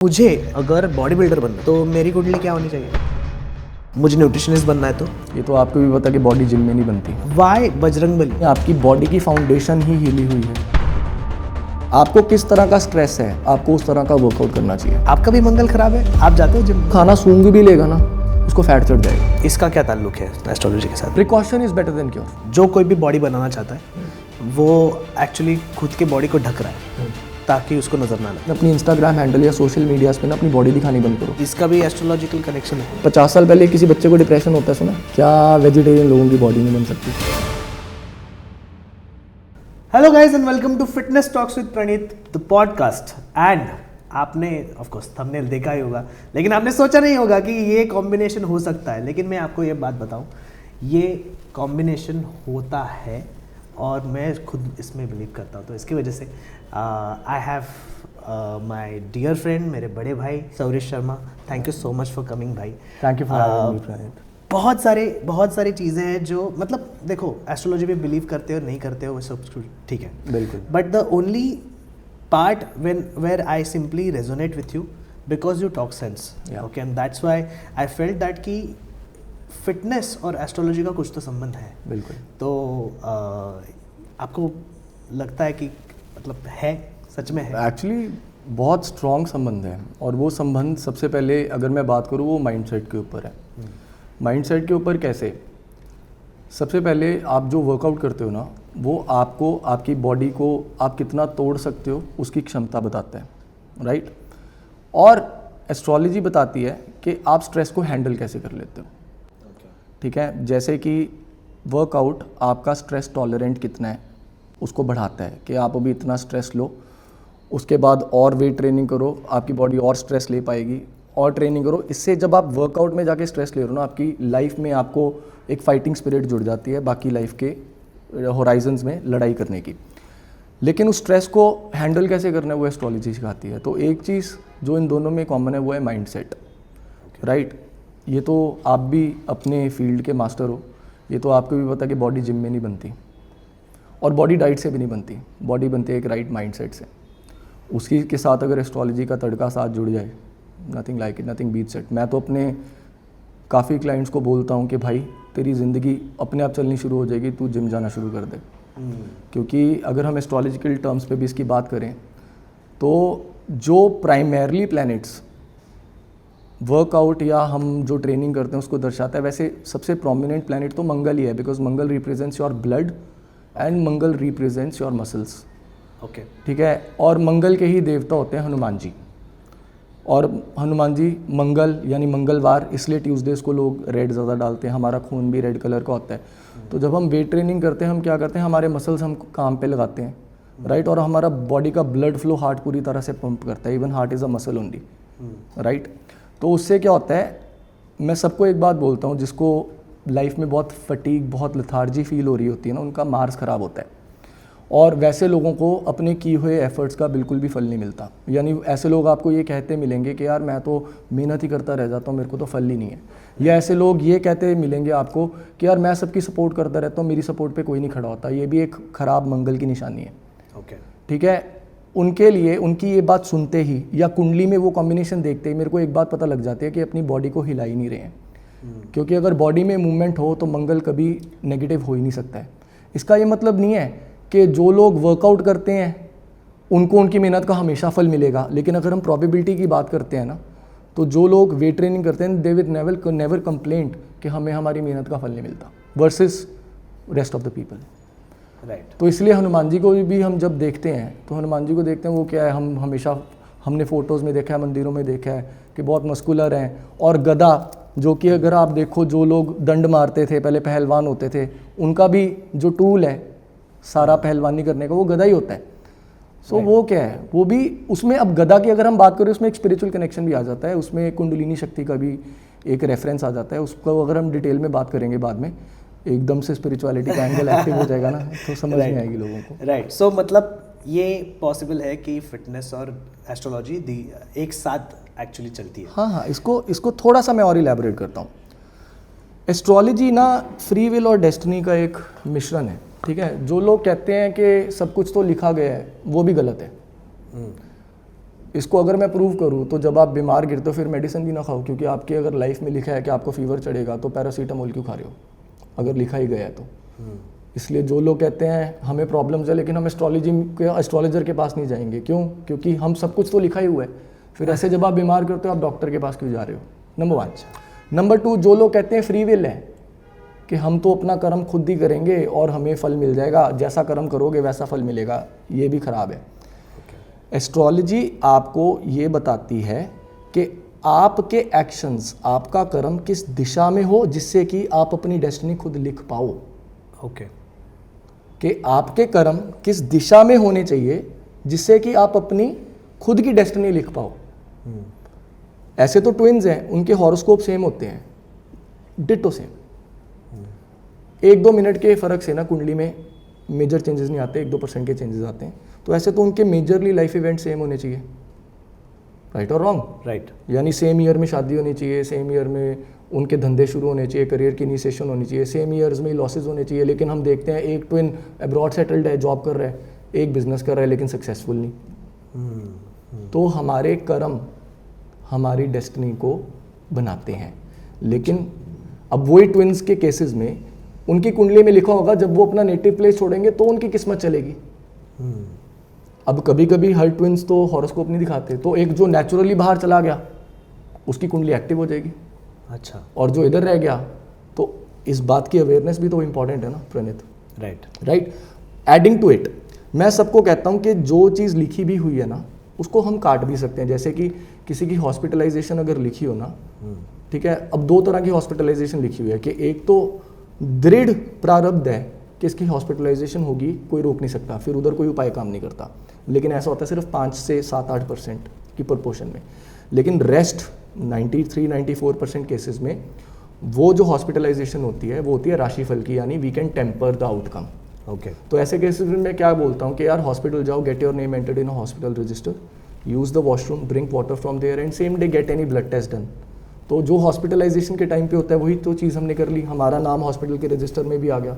मुझे अगर body builder बनना तो मेरी कुंडली क्या होनी चाहिए? मुझे न्यूट्रिशनिस्ट बनना है तो ये तो आपको भी पता कि बॉडी जिम में नहीं बनती। वाई बजरंगबली? आपकी बॉडी की फाउंडेशन ही हिली हुई है। आपको किस तरह का स्ट्रेस है, आपको उस तरह का वर्कआउट करना चाहिए। आपका भी मंगल खराब है, आप जाते हो जिम? खाना सूंघ भी लेगा ना, उसको फैट चढ़ जाएगा। इसका क्या ताल्लुक है एस्ट्रोलॉजी के साथ? Precaution is better than cure. जो कोई भी बॉडी बनाना चाहता है वो एक्चुअली खुद के बॉडी को ढक रहा है ताकि उसको नजर ना लगे। अपनी इंस्टाग्राम हैंडल या सोशल मीडिया पे ना अपनी बॉडी दिखानी बंद करो। इसका भी एस्ट्रोलॉजिकल कनेक्शन है। 50 साल पहले किसी बच्चे को डिप्रेशन होता है, सुना? क्या वेजिटेरियन लोगों की बॉडी नहीं बन सकती? Hello guys and welcome to fitness talks with Praneet the podcast. And आपने ऑफ कोर्स थंबनेल देखा ही होगा, लेकिन आपने सोचा नहीं होगा कि ये कॉम्बिनेशन हो सकता है। लेकिन मैं आपको ये बात बताऊं, ये कॉम्बिनेशन होता है और मैं खुद इसमें बिलीव करता हूँ। तो इसकी वजह से I have my dear friend, मेरे बड़े भाई Sauresh Sharma. Thank you so much for coming भाई। Thank you for having me Praneet. बहुत सारी चीज़ें हैं जो मतलब देखो, एस्ट्रोलॉजी में बिलीव करते हो नहीं करते हो वो सब ठीक है, बिल्कुल। But the only part where I simply resonate with you because you talk sense, okay, and that's why I felt that कि फिटनेस और एस्ट्रोलॉजी का कुछ तो संबंध है। बिल्कुल। तो आपको लगता है कि मतलब है, सच में है? एक्चुअली बहुत स्ट्रॉन्ग संबंध है, और वो संबंध सबसे पहले अगर मैं बात करूँ वो माइंडसेट के ऊपर है। माइंडसेट के ऊपर कैसे? सबसे पहले आप जो वर्कआउट करते हो ना, वो आपको आपकी बॉडी को आप कितना तोड़ सकते हो उसकी क्षमता बताता है, राइट? और एस्ट्रोलॉजी बताती है कि आप स्ट्रेस को हैंडल कैसे कर लेते हो, ठीक है? जैसे कि वर्कआउट आपका स्ट्रेस टॉलरेंट कितना है उसको बढ़ाता है कि आप अभी इतना स्ट्रेस लो, उसके बाद और वेट ट्रेनिंग करो, आपकी बॉडी और स्ट्रेस ले पाएगी, और ट्रेनिंग करो। इससे जब आप वर्कआउट में जाके स्ट्रेस ले रहे हो ना, आपकी लाइफ में आपको एक फाइटिंग स्पिरिट जुड़ जाती है बाकी लाइफ के होराइजन्स में लड़ाई करने की। लेकिन उस स्ट्रेस को हैंडल कैसे करना है वो एस्ट्रोलॉजी सिखाती है। तो एक चीज़ जो इन दोनों में कॉमन है वो है माइंडसेट, राइट? ये तो आप भी अपने फील्ड के मास्टर हो, ये तो आपको भी पता कि बॉडी जिम में नहीं बनती और बॉडी डाइट से भी नहीं बनती। बॉडी बनती है एक राइट माइंडसेट से। उसी के साथ अगर एस्ट्रोलॉजी का तड़का साथ जुड़ जाए, nothing like it, nothing beats it. मैं तो अपने काफ़ी क्लाइंट्स को बोलता हूँ कि भाई तेरी ज़िंदगी अपने आप चलनी शुरू हो जाएगी, तू जिम जाना शुरू कर दे। क्योंकि अगर हम एस्ट्रोलॉजिकल टर्म्स पे भी इसकी बात करें तो जो प्राइमरली प्लैनेट्स वर्कआउट या हम जो ट्रेनिंग करते हैं उसको दर्शाता है, वैसे सबसे प्रोमिनेंट प्लैनेट तो मंगल ही है, because Mangal represents your blood and Mangal represents your muscles, okay, ठीक है? और मंगल के ही देवता होते हैं हनुमान जी। और हनुमान जी मंगल यानी मंगलवार, इसलिए ट्यूसडेज को लोग रेड ज़्यादा डालते हैं। हमारा खून भी रेड कलर का होता है। तो जब हम वेट ट्रेनिंग करते हैं हम क्या करते हैं, हमारे मसल्स हम काम पे लगाते हैं, राइट? और हमारा बॉडी का ब्लड फ्लो हार्ट पूरी तरह से पंप करता है। Even heart is a muscle only, right? तो उससे क्या होता है, मैं सबको एक बात बोलता हूँ, जिसको लाइफ में बहुत फटीग, बहुत लथार्जी फील हो रही होती है ना, उनका मार्स ख़राब होता है। और वैसे लोगों को अपने किए हुए एफर्ट्स का बिल्कुल भी फल नहीं मिलता। यानी ऐसे लोग आपको ये कहते मिलेंगे कि यार मैं तो मेहनत ही करता रह जाता हूँ, मेरे को तो फल ही नहीं है। या ऐसे लोग ये कहते मिलेंगे आपको कि यार मैं सबकी सपोर्ट करता रहता हूँ, मेरी सपोर्ट पे कोई नहीं खड़ा होता। ये भी एक ख़राब मंगल की निशानी है, ओके, ठीक है? उनके लिए उनकी ये बात सुनते ही या कुंडली में वो कॉम्बिनेशन देखते ही मेरे को एक बात पता लग जाती है कि अपनी बॉडी को हिला ही नहीं रहे हैं। क्योंकि अगर बॉडी में मूवमेंट हो तो मंगल कभी नेगेटिव हो ही नहीं सकता है। इसका ये मतलब नहीं है कि जो लोग वर्कआउट करते हैं उनको उनकी मेहनत का हमेशा फल मिलेगा। लेकिन अगर हम प्रोबेबिलिटी की बात करते हैं ना, तो जो लोग वेट ट्रेनिंग करते हैं दे विल नेवर कंप्लेंट कि हमें हमारी मेहनत का फल नहीं मिलता, versus rest of the people, right? तो इसलिए हनुमान जी को भी हम जब देखते हैं तो हनुमान जी को देखते हैं वो क्या है, हम हमेशा हमने फ़ोटोज़ में देखा है, मंदिरों में देखा है कि बहुत मस्कुलर हैं। और गदा, जो कि अगर आप देखो जो लोग दंड मारते थे पहले, पहलवान होते थे, उनका भी जो टूल है सारा पहलवानी करने का वो गदा ही होता है। सो वो क्या है, वो भी उसमें, अब गदा की अगर हम बात करें उसमें एक स्पिरिचुअल कनेक्शन भी आ जाता है, उसमें कुंडलिनी शक्ति का भी एक रेफरेंस आ जाता है। उसको अगर हम डिटेल में बात करेंगे बाद में, एकदम से स्पिरिचुअलिटी का एंगल एक्टिव हो जाएगा ना, तो समझ नहीं आएगी लोगों को, राइट? सो मतलब ये पॉसिबल है कि फिटनेस और एस्ट्रोलॉजी एक साथ एक्चुअली चलती है? हाँ, इसको थोड़ा सा मैं और इलैबोरेट करता हूँ। एस्ट्रोलॉजी ना फ्री विल और डेस्टिनी का एक मिश्रण है, ठीक है? जो लोग कहते हैं कि सब कुछ तो लिखा गया है वो भी गलत है। इसको अगर मैं प्रूव करूँ तो जब आप बीमार गिरते हो फिर मेडिसिन भी ना खाओ, क्योंकि आपके अगर लाइफ में लिखा है कि आपको फीवर चढ़ेगा तो पैरासीटामोल क्यों खा रहे हो अगर लिखा ही गया है तो। इसलिए जो लोग कहते हैं हमें प्रॉब्लम्स है लेकिन हम एस्ट्रोलॉजर के पास नहीं जाएंगे, क्यों? क्योंकि हम सब कुछ तो लिखा ही हुआ है। फिर ऐसे जब आप बीमार करते हो आप डॉक्टर के पास क्यों जा रहे हो? नंबर 1। नंबर 2, जो लोग कहते हैं फ्री विल है कि हम तो अपना कर्म खुद ही करेंगे और हमें फल मिल जाएगा, जैसा कर्म करोगे वैसा फल मिलेगा, ये भी खराब है। एस्ट्रोलॉजी आपको ये बताती है कि आपके एक्शंस, आपका कर्म किस दिशा में हो जिससे कि आप अपनी डेस्टिनी खुद लिख पाओ। ओके। कि आपके कर्म किस दिशा में होने चाहिए जिससे कि आप अपनी खुद की डेस्टिनी लिख पाओ। ऐसे तो ट्विन्स हैं, उनके हॉरोस्कोप सेम होते हैं, डिट्टो सेम। 1-2 मिनट के फ़र्क से ना कुंडली में मेजर चेंजेस नहीं आते, 1-2% के चेंजेस आते हैं। तो ऐसे तो उनके मेजरली लाइफ इवेंट सेम होने चाहिए, राइट और रॉन्ग? राइट। यानी सेम ईयर में शादी होनी चाहिए, सेम ईयर में उनके धंधे शुरू होने चाहिए, करियर की इनिशिएशन होनी चाहिए, सेम ईयर्स में लॉसेज होने चाहिए। लेकिन हम देखते हैं एक ट्विन अब्रॉड सेटल्ड है, जॉब कर रहा है, एक बिजनेस कर रहा है लेकिन सक्सेसफुल नहीं। तो हमारे कर्म हमारी डेस्टिनी को बनाते हैं। लेकिन अब वही ट्विन्स के केसेस में उनकी कुंडली में लिखा होगा जब वो अपना नेटिव प्लेस छोड़ेंगे तो उनकी किस्मत चलेगी। अब कभी कभी हर ट्विन्स तो हॉरोस्कोप नहीं दिखाते, तो एक जो नेचुरली बाहर चला गया उसकी कुंडली एक्टिव हो जाएगी। अच्छा। और जो इधर रह गया, तो इस बात की अवेयरनेस भी तो इम्पॉर्टेंट है ना प्रणीत? राइट। एडिंग टू इट, मैं सबको कहता हूँ कि जो चीज़ लिखी भी हुई है ना उसको हम काट भी सकते हैं। जैसे कि किसी की हॉस्पिटलाइजेशन अगर लिखी हो ना, ठीक है, अब 2 तरह की हॉस्पिटलाइजेशन लिखी हुई है कि एक तो दृढ़ प्रारब्ध है कि इसकी हॉस्पिटलाइजेशन होगी, कोई रोक नहीं सकता, फिर उधर कोई उपाय काम नहीं करता। लेकिन ऐसा होता है सिर्फ 5 से 7-8% की प्रोपोर्शन में। लेकिन रेस्ट 93-94% केसेस में वो जो हॉस्पिटलाइजेशन होती है वो होती है राशिफल की, यानी we can temper the outcome. Okay. तो ऐसे केसेस में मैं क्या बोलता हूँ कि यार हॉस्पिटल जाओ, get your name entered in a hospital register, use the washroom, drink water from there and same day get any blood test done. तो जो हॉस्पिटलाइजेशन के टाइम पे होता है वही तो चीज़ हमने कर ली, हमारा नाम हॉस्पिटल के रजिस्टर में भी आ गया,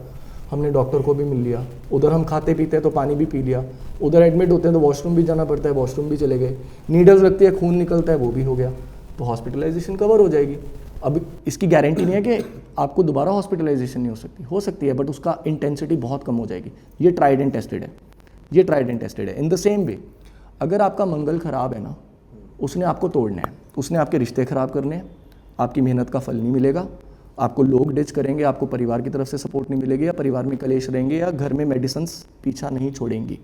हमने डॉक्टर को भी मिल लिया, उधर हम खाते पीते हैं तो पानी भी पी लिया, उधर एडमिट होते हैं तो वॉशरूम भी जाना पड़ता है, वॉशरूम भी चले गए, नीडल्स लगती है, खून निकलता है, वो भी हो गया, तो हॉस्पिटलाइजेशन कवर हो जाएगी। अब इसकी गारंटी नहीं है कि आपको दोबारा हॉस्पिटलाइजेशन नहीं हो सकती है, बट उसका इंटेंसिटी बहुत कम हो जाएगी। ये ट्राइड एंड टेस्टेड है। इन द सेम वे अगर आपका मंगल खराब है ना, उसने आपको तोड़ना है, उसने आपके रिश्ते खराब करने हैं, आपकी मेहनत का फल नहीं मिलेगा, आपको लोग डिच करेंगे, आपको परिवार की तरफ से सपोर्ट नहीं मिलेगी, या परिवार में कलेश रहेंगे, या घर में मेडिसिन्स पीछा नहीं छोड़ेंगी।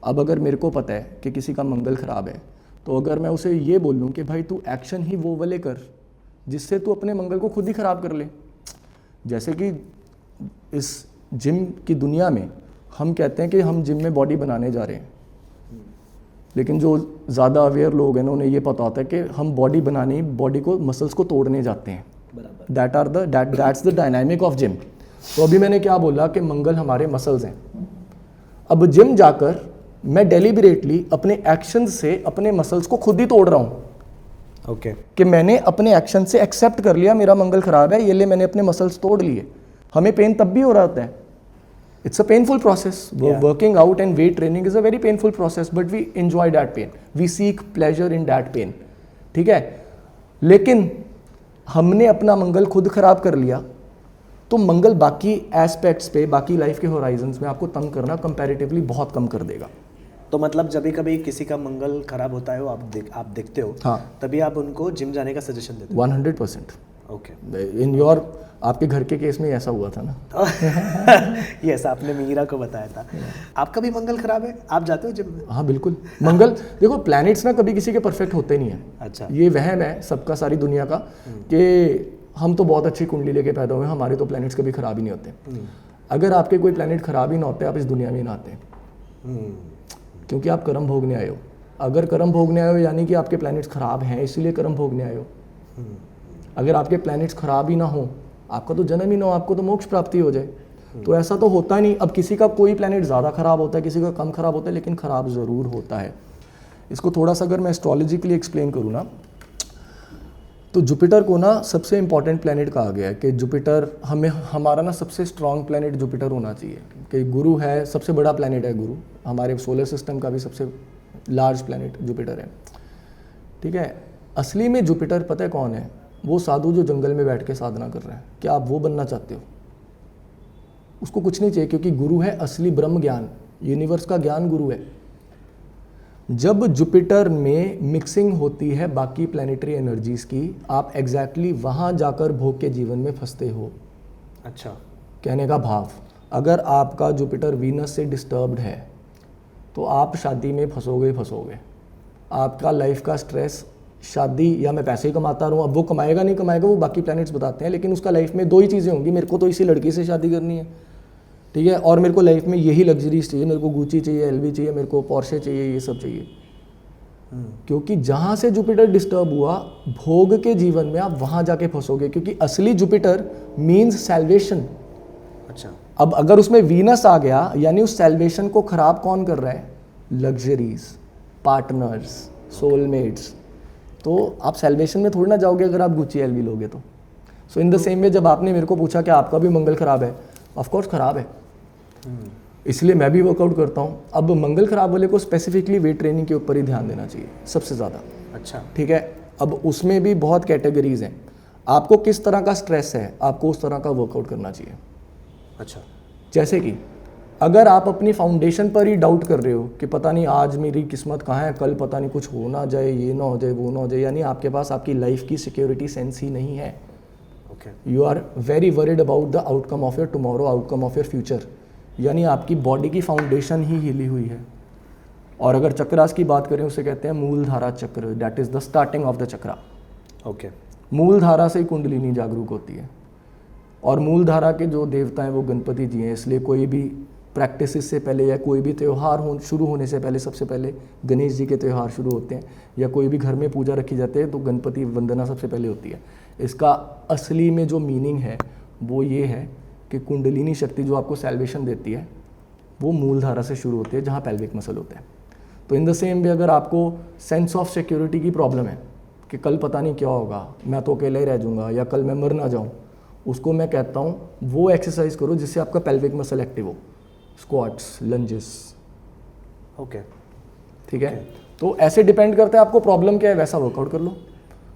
अब अगर मेरे को पता है कि किसी का मंगल खराब है, तो अगर मैं उसे ये बोल लूँ कि भाई तू एक्शन ही वो वाले कर जिससे तू अपने मंगल को खुद ही ख़राब कर ले। जैसे कि इस जिम की दुनिया में हम कहते हैं कि हम जिम में बॉडी बनाने जा रहे हैं, लेकिन जो ज़्यादा अवेयर लोग हैं ना उन्हें ये पता होता है कि हम बॉडी बनाने, बॉडी को, मसल्स को तोड़ने जाते हैं। That's the dynamic of gym. तो अभी मैंने क्या बोला कि मंगल हमारे मसल्स हैं। अब जिम जाकर मैं डेलिबरेटली अपने एक्शन से अपने मसल्स को खुद ही तोड़ रहा हूँ। ओके। कि मैंने अपने एक्शन से एक्सेप्ट कर लिया मेरा मंगल खराब है, ये ले मैंने अपने मसल्स तोड़ लिए। हमें पेन तब भी हो रहा होता है, it's a painful process. Working out and weight training is a very painful process, but we enjoy that pain, we seek pleasure in that pain, ठीक है। लेकिन हमने अपना मंगल खुद खराब कर लिया, तो मंगल बाकी एस्पेक्ट्स पे, बाकी लाइफ के होराइजन्स में आपको तंग करना कंपैरेटिवली बहुत कम कर देगा। तो मतलब जब कभी किसी का मंगल खराब होता है, आप देखते हो, हाँ, तभी आप उनको जिम जाने का सजेशन देते हो? 100%। ओके। इन योर, आपके घर के केस में ऐसा हुआ था ना? यस, आपने मीरा को बताया था। आपका भी मंगल खराब है, आप जाते हो जिम में? हाँ बिल्कुल। मंगल, देखो प्लैनेट्स ना कभी किसी के परफेक्ट होते नहीं है। अच्छा। ये वहम है सबका, सारी दुनिया का, कि हम तो बहुत अच्छी कुंडली लेके पैदा हुए हैं, हमारे तो प्लैनेट्स कभी खराब ही नहीं होते। अगर आपके कोई प्लैनेट खराब ही ना होते, आप इस दुनिया में ही ना आते, क्योंकि आप कर्म भोगने आए हो। अगर कर्म भोगने आए हो यानी कि आपके प्लैनेट्स खराब हैं, इसीलिए कर्म भोगने आए हो। अगर आपके प्लैनेट्स खराब ही ना हो, आपका तो जन्म ही ना हो, आपको तो मोक्ष प्राप्ति हो जाए। तो ऐसा तो होता नहीं। अब किसी का कोई प्लैनेट ज़्यादा खराब होता है, किसी का कम खराब होता है, लेकिन खराब ज़रूर होता है। इसको थोड़ा सा अगर मैं एस्ट्रोलॉजी के लिए एक्सप्लेन करूँ ना, तो जुपिटर को ना सबसे इंपॉर्टेंट प्लैनेट कहा गया है कि जुपिटर हमारा ना सबसे स्ट्रॉन्ग प्लैनेट जुपिटर होना चाहिए। कि गुरु है, सबसे बड़ा प्लैनेट है गुरु, हमारे सोलर सिस्टम का भी सबसे लार्ज प्लैनेट जुपिटर है, ठीक है। असली में जुपिटर पता है कौन है? वो साधु जो जंगल में बैठ के साधना कर रहा है। क्या आप वो बनना चाहते हो? उसको कुछ नहीं चाहिए, क्योंकि गुरु है असली ब्रह्म ज्ञान, यूनिवर्स का ज्ञान गुरु है। जब जुपिटर में मिक्सिंग होती है बाकी प्लैनेटरी एनर्जीज की, आप एग्जैक्टली वहाँ जाकर भोग के जीवन में फंसते हो। अच्छा, कहने का भाव, अगर आपका जुपिटर वीनस से डिस्टर्ब्ड है तो आप शादी में फंसोगे। आपका लाइफ का स्ट्रेस, शादी या मैं पैसे ही कमाता रहूँ, अब वो कमाएगा नहीं कमाएगा वो बाकी प्लैनेट्स बताते हैं, लेकिन उसका लाइफ में दो ही चीज़ें होंगी, मेरे को तो इसी लड़की से शादी करनी है, ठीक है, और मेरे को लाइफ में यही लग्जरीज चाहिए, मेरे को गुची चाहिए, एलवी चाहिए, मेरे को पोर्शे चाहिए, ये सब चाहिए। क्योंकि जहाँ से जुपिटर डिस्टर्ब हुआ, भोग के जीवन में आप वहाँ जाके फंसोगे, क्योंकि असली जुपिटर मीन्स सैल्वेशन। अच्छा, अब अगर उसमें वीनस आ गया, यानी उस सैल्वेशन को खराब कौन कर रहा है? Luxuries, partners, soulmates. तो आप सैल्वेशन में थोड़ी ना जाओगे अगर आप गुची एलवी लोगे तो। सो इन द सेम वे, जब आपने मेरे को पूछा कि आपका भी मंगल खराब है, ऑफ कोर्स खराब है, इसलिए मैं भी वर्कआउट करता हूँ। अब मंगल खराब वाले को स्पेसिफिकली वेट ट्रेनिंग के ऊपर ही ध्यान देना चाहिए सबसे ज़्यादा। अच्छा, ठीक है। अब उसमें भी बहुत कैटेगरीज हैं, आपको किस तरह का स्ट्रेस है, आपको उस तरह का वर्कआउट करना चाहिए। अच्छा, जैसे कि अगर आप अपनी फाउंडेशन पर ही डाउट कर रहे हो कि पता नहीं आज मेरी किस्मत कहाँ है, कल पता नहीं कुछ हो ना जाए, ये ना हो जाए, वो ना हो जाए, यानी आपके पास आपकी लाइफ की सिक्योरिटी सेंस ही नहीं है। You are very worried about the outcome of your tomorrow, outcome of your future, यानी आपकी बॉडी की फाउंडेशन ही हिली हुई है। और अगर चक्रास की बात करें, उसे कहते हैं Muladhara chakra, that is the starting of the chakra. Okay, Muladhara से ही कुंडलिनी जागरूक होती है, और मूलधारा के जो देवता हैं वो गणपति जी हैं, इसलिए कोई भी प्रैक्टिस से पहले या कोई भी त्यौहार शुरू होने से पहले सबसे पहले गणेश जी के त्यौहार शुरू होते हैं, या कोई भी घर में पूजा रखी जाती है तो गणपति वंदना सबसे पहले होती है। इसका असली में जो मीनिंग है वो ये है कि कुंडलिनी शक्ति जो आपको सैल्वेशन देती है वो मूलधारा से शुरू होती है, जहाँ पेल्विक मसल होते हैं। तो इन द सेम वे, अगर आपको सेंस ऑफ सिक्योरिटी की प्रॉब्लम है कि कल पता नहीं क्या होगा, मैं तो अकेले ही रह जाऊँगा, या कल मैं मर ना जाऊँ, उसको मैं कहता हूँ वो एक्सरसाइज करो जिससे आपका पेल्विक मसल एक्टिव हो। Squats, lunges. ओके, ठीक है। तो ऐसे डिपेंड करता है आपको प्रॉब्लम क्या है, वैसा वर्कआउट कर लो।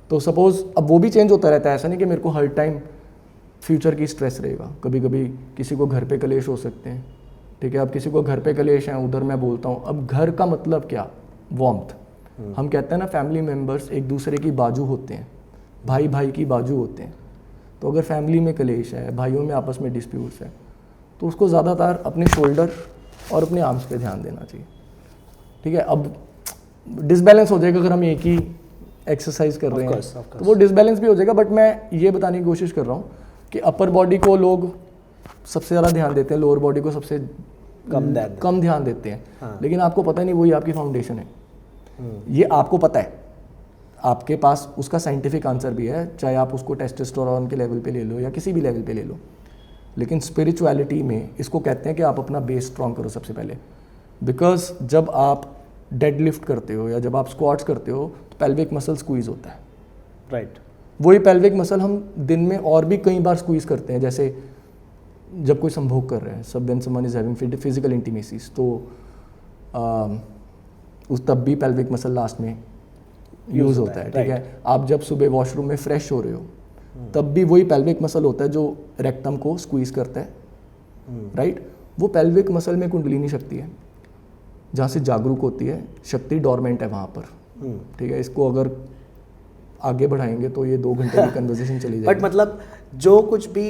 तो सपोज अब वो भी चेंज होता रहता है, ऐसा नहीं कि मेरे को हर टाइम फ्यूचर की स्ट्रेस रहेगा। कभी कभी किसी को घर पे कलेश हो सकते हैं, ठीक है। अब किसी को घर पे कलेश हैं, उधर मैं बोलता हूँ, अब घर का मतलब क्या? वार्मथ। हम कहते हैं ना, फैमिली मेम्बर्स एक दूसरे की बाजू होते हैं, भाई भाई की बाजू होते हैं। तो अगर फैमिली में कलेश है, भाइयों में आपस में डिस्प्यूट्स है, तो उसको ज़्यादातर अपने शोल्डर और अपने आर्म्स पे ध्यान देना चाहिए, ठीक है। अब डिसबैलेंस हो जाएगा अगर हम एक ही एक्सरसाइज कर रहे हैं, तो वो डिसबैलेंस भी हो जाएगा। बट मैं ये बताने की कोशिश कर रहा हूँ कि अपर बॉडी को लोग सबसे ज़्यादा ध्यान देते हैं, लोअर बॉडी को सबसे कम ध्यान देते हैं। हाँ। लेकिन आपको पता नहीं वही आपकी फाउंडेशन है, ये आपको पता है, आपके पास उसका साइंटिफिक आंसर भी है, चाहे आप उसको टेस्टोस्टेरोन के लेवल पे ले लो या किसी भी लेवल पे ले लो। लेकिन स्पिरिचुअलिटी में इसको कहते हैं कि आप अपना बेस स्ट्रॉन्ग करो सबसे पहले। बिकॉज जब आप डेड लिफ्ट करते हो या जब आप स्क्वाट्स करते हो तो पेल्विक मसल स्क्वीज होता है, राइट। वही पेल्विक मसल हम दिन में और भी कई बार स्क्वीज करते हैं, जैसे जब कोई संभोग कर रहे हैं, सब when someone is having physical intimacies, तो उस तब भी पेल्विक मसल लास्ट में यूज़ होता है, ठीक है। आप जब सुबह वॉशरूम में फ्रेश हो रहे हो तब भी वही पेल्विक मसल होता है जो रेक्टम को स्क्वीज करता है, राइट। वो पेल्विक मसल में कुंडलिनी शक्ति है, जहाँ से जागरूक होती है, शक्ति डोरमेंट है वहाँ पर, ठीक है। इसको अगर आगे बढ़ाएंगे तो ये 2 घंटे की कन्वर्सेशन चली जाएगी। बट मतलब जो कुछ भी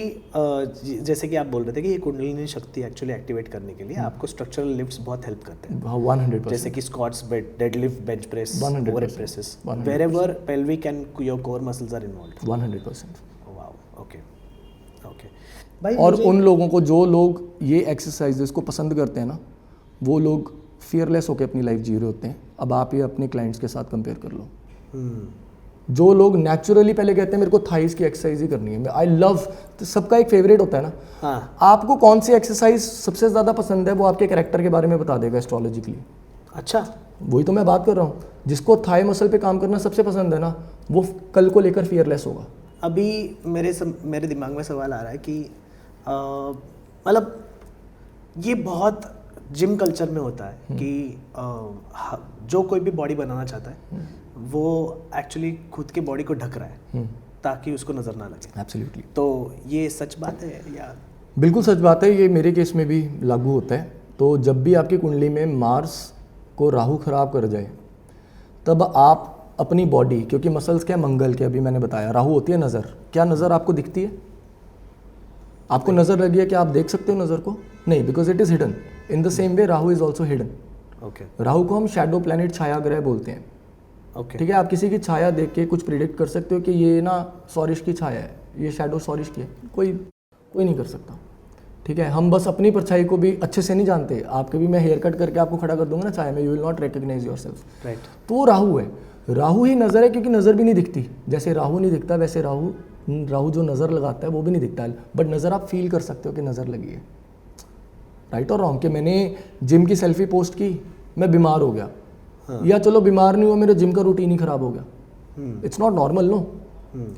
जैसे कि आप बोल रहे थे कि ये कुंडलिनी शक्ति एक्चुअली एक्टिवेट करने के लिए आपको स्ट्रक्चरल लिफ्ट्स बहुत हेल्प करते हैं। 100%। जैसे कि squats, deadlift, bench press, 100%, overhead presses, wherever pelvic and your core muscles are involved। 100%। Wow, okay okay भाई। और उन लोगों को, जो लोग ये एक्सरसाइजेस को पसंद करते हैं ना, वो लोग फियरलेस होकर अपनी लाइफ जी रहे होते हैं। अब आप ये अपने क्लाइंट्स के साथ कंपेयर कर लो। जो लोग नेचुरली पहले कहते हैं मेरे को थाइस की एक्सरसाइज ही करनी है, आई लव, तो सबका एक फेवरेट होता है ना। हाँ। आपको कौन सी एक्सरसाइज सबसे ज़्यादा पसंद है वो आपके कैरेक्टर के बारे में बता देगा एस्ट्रोलॉजिकली। अच्छा, वही तो मैं बात कर रहा हूँ। जिसको थाई मसल पे काम करना सबसे पसंद है ना, वो कल को लेकर फियरलेस होगा। अभी मेरे दिमाग में सवाल आ रहा है कि मतलब ये बहुत जिम कल्चर में होता है कि जो कोई भी बॉडी बनाना चाहता है वो एक्चुअली खुद की बॉडी को ढक रहा है ताकि उसको नज़र ना लगे। एब्सोल्युटली। तो ये सच बात है या? बिल्कुल सच बात है, ये मेरे केस में भी लागू होता है। तो जब भी आपकी कुंडली में मार्स को राहु खराब कर जाए तब आप अपनी बॉडी, क्योंकि मसल्स क्या मंगल के, अभी मैंने बताया, राहु होती है नज़र। क्या नज़र आपको दिखती है? आपको नज़र लगी है कि आप देख सकते हो नज़र को? नहीं, because it is hidden. In the same way Rahu is also hidden. Okay. Rahu को हम शैडो प्लैनेट, छाया ग्रह बोलते हैं। ओके। ठीक है, आप किसी की छाया देख के कुछ प्रिडिक्ट कर सकते हो कि ये ना सौरिश की छाया है, ये शैडो सौरिश की है? कोई नहीं कर सकता। ठीक है, हम बस अपनी परछाई को भी अच्छे से नहीं जानते। आपके भी मैं हेयर कट करके आपको खड़ा कर दूंगा ना छाया में, you will not recognize yourself. Right. तो वो राहु है, राहु ही नज़र है, क्योंकि नज़र भी नहीं दिखती। जैसे राहु नहीं दिखता वैसे राहु जो नज़र लगाता है वो भी नहीं दिखता है, बट नज़र आप फील कर सकते हो कि नज़र लगी है। राइट और रॉन्ग? कि मैंने जिम की सेल्फी पोस्ट की, मैं बीमार हो गया, या चलो बीमार नहीं हुआ, मेरे जिम का रूटीन ही खराब हो गया। It's not normal, no,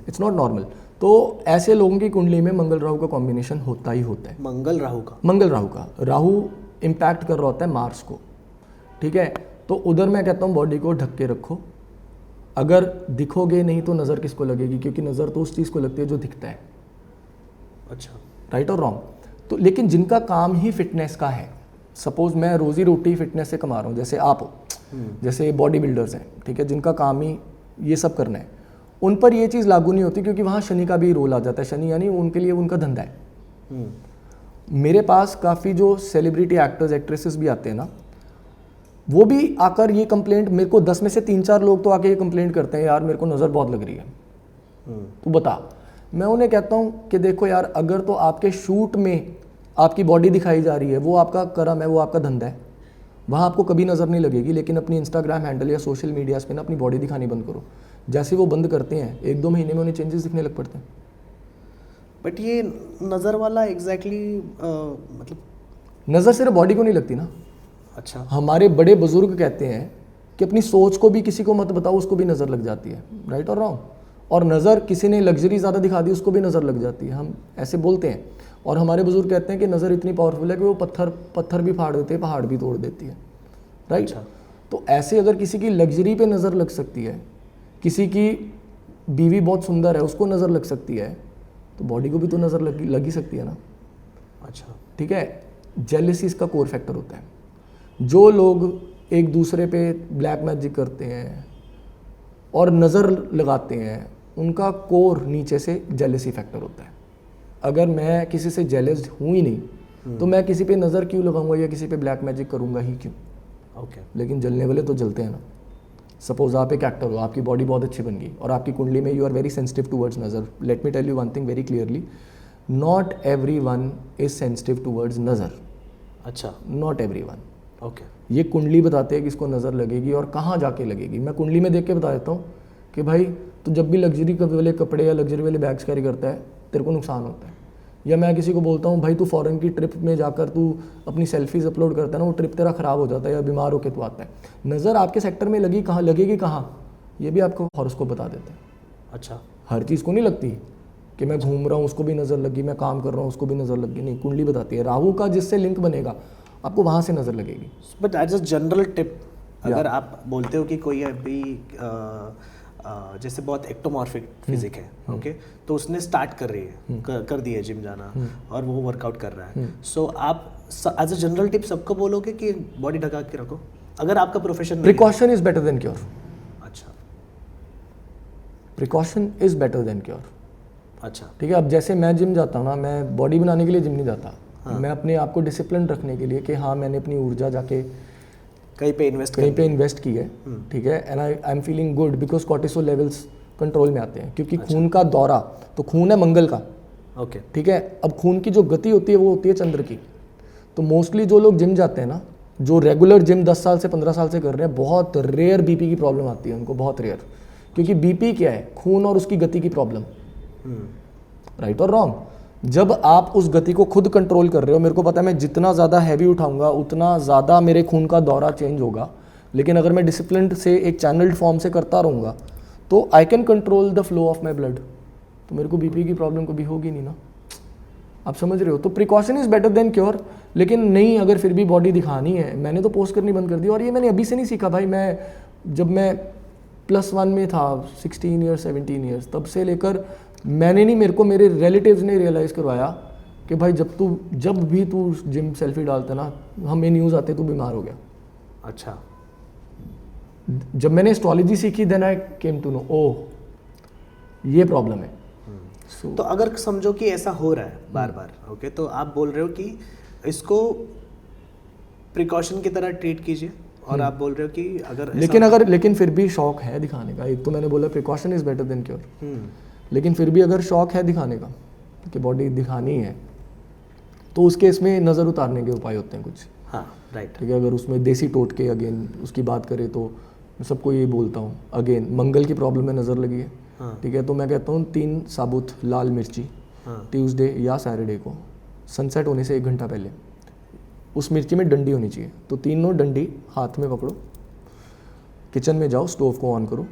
it's not normal. तो ऐसे लोगों की कुंडली में मंगल राहु का कॉम्बिनेशन होता ही होता है। मंगल राहु का राहु इम्पैक्ट कर रहा होता है मार्स को। ठीक है, तो उधर मैं कहता हूँ बॉडी को ढक के रखो। अगर दिखोगे नहीं तो नज़र किसको लगेगी? क्योंकि नज़र तो उस चीज़ को लगती है जो दिखता है। अच्छा। राइट और रॉन्ग? तो लेकिन जिनका काम ही फिटनेस का है, सपोज मैं रोजी रोटी फिटनेस से कमा रहा हूँ, जैसे आप हो, जैसे बॉडी बिल्डर्स हैं, ठीक है, जिनका काम ही ये सब करना है, उन पर ये चीज़ लागू नहीं होती, क्योंकि वहाँ शनि का भी रोल आ जाता है। शनि यानी उनके लिए उनका धंधा है। मेरे पास काफ़ी जो सेलिब्रिटी एक्टर्स एक्ट्रेसेस भी आते हैं ना, वो भी आकर ये कंप्लेंट, मेरे को 10 में से 3-4 लोग तो आके ये कंप्लेंट करते हैं, यार मेरे को नज़र बहुत लग रही है, तू बता। मैं उन्हें कहता हूँ कि देखो यार, अगर तो आपके शूट में आपकी बॉडी दिखाई जा रही है, वो आपका कर्म है, वो आपका धंधा है, वहाँ आपको कभी नज़र नहीं लगेगी। लेकिन अपनी इंस्टाग्राम हैंडल या सोशल मीडियाज़ पे ना अपनी बॉडी दिखानी बंद करो। जैसे वो बंद करते हैं 1-2 महीने में उन्हें चेंजेस दिखने लग पड़ते हैं। बट ये नज़र वाला एग्जैक्टली मतलब नज़र सिर्फ बॉडी को नहीं लगती ना। अच्छा। हमारे बड़े बुजुर्ग कहते हैं कि अपनी सोच को भी किसी को मत बताओ, उसको भी नज़र लग जाती है। राइट और रॉन्ग? और नज़र, किसी ने लग्जरी ज़्यादा दिखा दी, उसको भी नज़र लग जाती है। हम ऐसे बोलते हैं। और हमारे बुजुर्ग कहते हैं कि नज़र इतनी पावरफुल है कि वो पत्थर भी फाड़ देती है, पहाड़ भी तोड़ देती है। राइट। अच्छा। तो ऐसे अगर किसी की लग्जरी पे नज़र लग सकती है, किसी की बीवी बहुत सुंदर है उसको नज़र लग सकती है, तो बॉडी को भी तो नज़र लग ही सकती है ना। अच्छा। ठीक है, जेलसी इसका कोर फैक्टर होता है। जो लोग एक दूसरे पे ब्लैक मैजिक करते हैं और नज़र लगाते हैं, उनका कोर नीचे से जेलसी फैक्टर होता है। अगर मैं किसी से जेलस हूँ ही नहीं तो मैं किसी पे नज़र क्यों लगाऊंगा या किसी पे ब्लैक मैजिक करूंगा ही क्यों? ओके। लेकिन जलने वाले तो जलते हैं ना। सपोज आप एक एक्टर हो, आपकी बॉडी बहुत अच्छी बन गई और आपकी कुंडली में you are very sensitive towards नज़र। Let me tell you one thing very clearly, not everyone is sensitive towards नज़र। अच्छा। Not everyone. ओके। ये कुंडली बताते हैं कि इसको नज़र लगेगी और कहाँ जाके लगेगी। मैं कुंडली में देख के बता देता हूँ कि भाई तो जब भी लग्जरी वाले कपड़े या लग्जरी वाले बैग्स कैरी करता है, तेरे को नुकसान होता है। या मैं किसी को बोलता हूँ भाई तू फॉरेन की ट्रिप में जाकर तू अपनी सेल्फीज अपलोड करता है ना, वो ट्रिप तेरा ख़राब हो जाता है या बीमार होकर तू आता है। नज़र आपके सेक्टर में लगेगी कहाँ, ये भी आपको हॉरोस्कोप बता देते हैं। अच्छा। हर चीज़ को नहीं लगती कि मैं घूम रहा हूँ उसको भी नज़र लगी, मैं काम कर रहा हूँ उसको भी नज़र लगी, नहीं, कुंडली बताती है। राहु का जिससे लिंक बनेगा आपको वहाँ से नज़र लगेगी। But as a general tip, अगर आप बोलते हो कि कोई अभी जैसे बहुत एक्टोमॉर्फिक फिजिक है, ओके, तो उसने स्टार्ट कर रही है, कर दी है जिम जाना और वो वर्कआउट कर रहा है, सो आप एज अ जनरल टिप सबको बोलोगे कि बॉडी ढका के रखो अगर आपका प्रोफेशन नहीं है? Precaution is better than cure. अच्छा। Precaution is better than cure. अच्छा। ठीक है, अब जैसे मैं जिम जाता हूँ ना, मैं बॉडी बनाने के लिए जिम नहीं जाता। मैं अपने आप को डिसिप्लिन रखने के लिए कि हाँ मैंने अपनी ऊर्जा जाके कहीं पे इन्वेस्ट की है। ठीक है, and I am feeling good because cortisol levels control में आते हैं, क्योंकि खून का दौरा, तो खून है मंगल का। ओके। ठीक है, अब खून की जो गति होती है वो होती है चंद्र की। तो मोस्टली जो लोग जिम जाते हैं ना, जो रेगुलर जिम 10 साल से 15 साल से कर रहे हैं, बहुत रेयर बीपी की प्रॉब्लम आती है उनको, बहुत रेयर। क्योंकि बीपी क्या है? खून और उसकी गति की प्रॉब्लम। राइट और रॉन्ग? जब आप उस गति को खुद कंट्रोल कर रहे हो, मेरे को पता है मैं जितना ज़्यादा हैवी उठाऊंगा उतना ज़्यादा मेरे खून का दौरा चेंज होगा, लेकिन अगर मैं डिसिप्लिन से एक चैनल्ड फॉर्म से करता रहूँगा तो I can control the flow of my blood, तो मेरे को बीपी की प्रॉब्लम कभी होगी नहीं ना। आप समझ रहे हो? तो precaution is better than cure. लेकिन नहीं, अगर फिर भी बॉडी दिखानी है, मैंने तो पोस्ट करनी बंद कर दी। और ये मैंने अभी से नहीं सीखा भाई, जब मैं +1 में था, 16 ईयर्स 17 ईयर्स, तब से लेकर मैंने नहीं, मेरे को मेरे रिलेटिव्स ने रियलाइज़ करवाया कि भाई जब भी तू जिम सेल्फी डालता ना, हमें न्यूज़ आते तू बीमार हो गया। अच्छा। जब मैंने एस्ट्रोलॉजी सीखी, then I came to know, oh ये प्रॉब्लम है। तो अगर समझो कि ऐसा हो रहा है बार बार, ओके, तो आप बोल रहे हो कि इसको प्रिकॉशन की तरह ट्रीट कीजिए, और आप बोल रहे हो कि लेकिन फिर भी शौक है दिखाने का। एक तो मैंने बोला precaution is better than cure, लेकिन फिर भी अगर शौक है दिखाने का कि बॉडी दिखानी है, तो उसके इसमें नज़र उतारने के उपाय होते हैं कुछ। हाँ, राइट। ठीक है, अगर उसमें देसी टोटके अगेन उसकी बात करें तो मैं सबको यही बोलता हूँ, अगेन मंगल की प्रॉब्लम में नज़र लगी है। हाँ। ठीक है, तो मैं कहता हूँ 3 साबुत लाल मिर्ची ट्यूसडे या सैटरडे को सनसेट होने से 1 घंटा पहले, उस मिर्ची में डंडी होनी चाहिए, तो तीनों डंडी हाथ में पकड़ो, किचन में जाओ, स्टोव को ऑन करो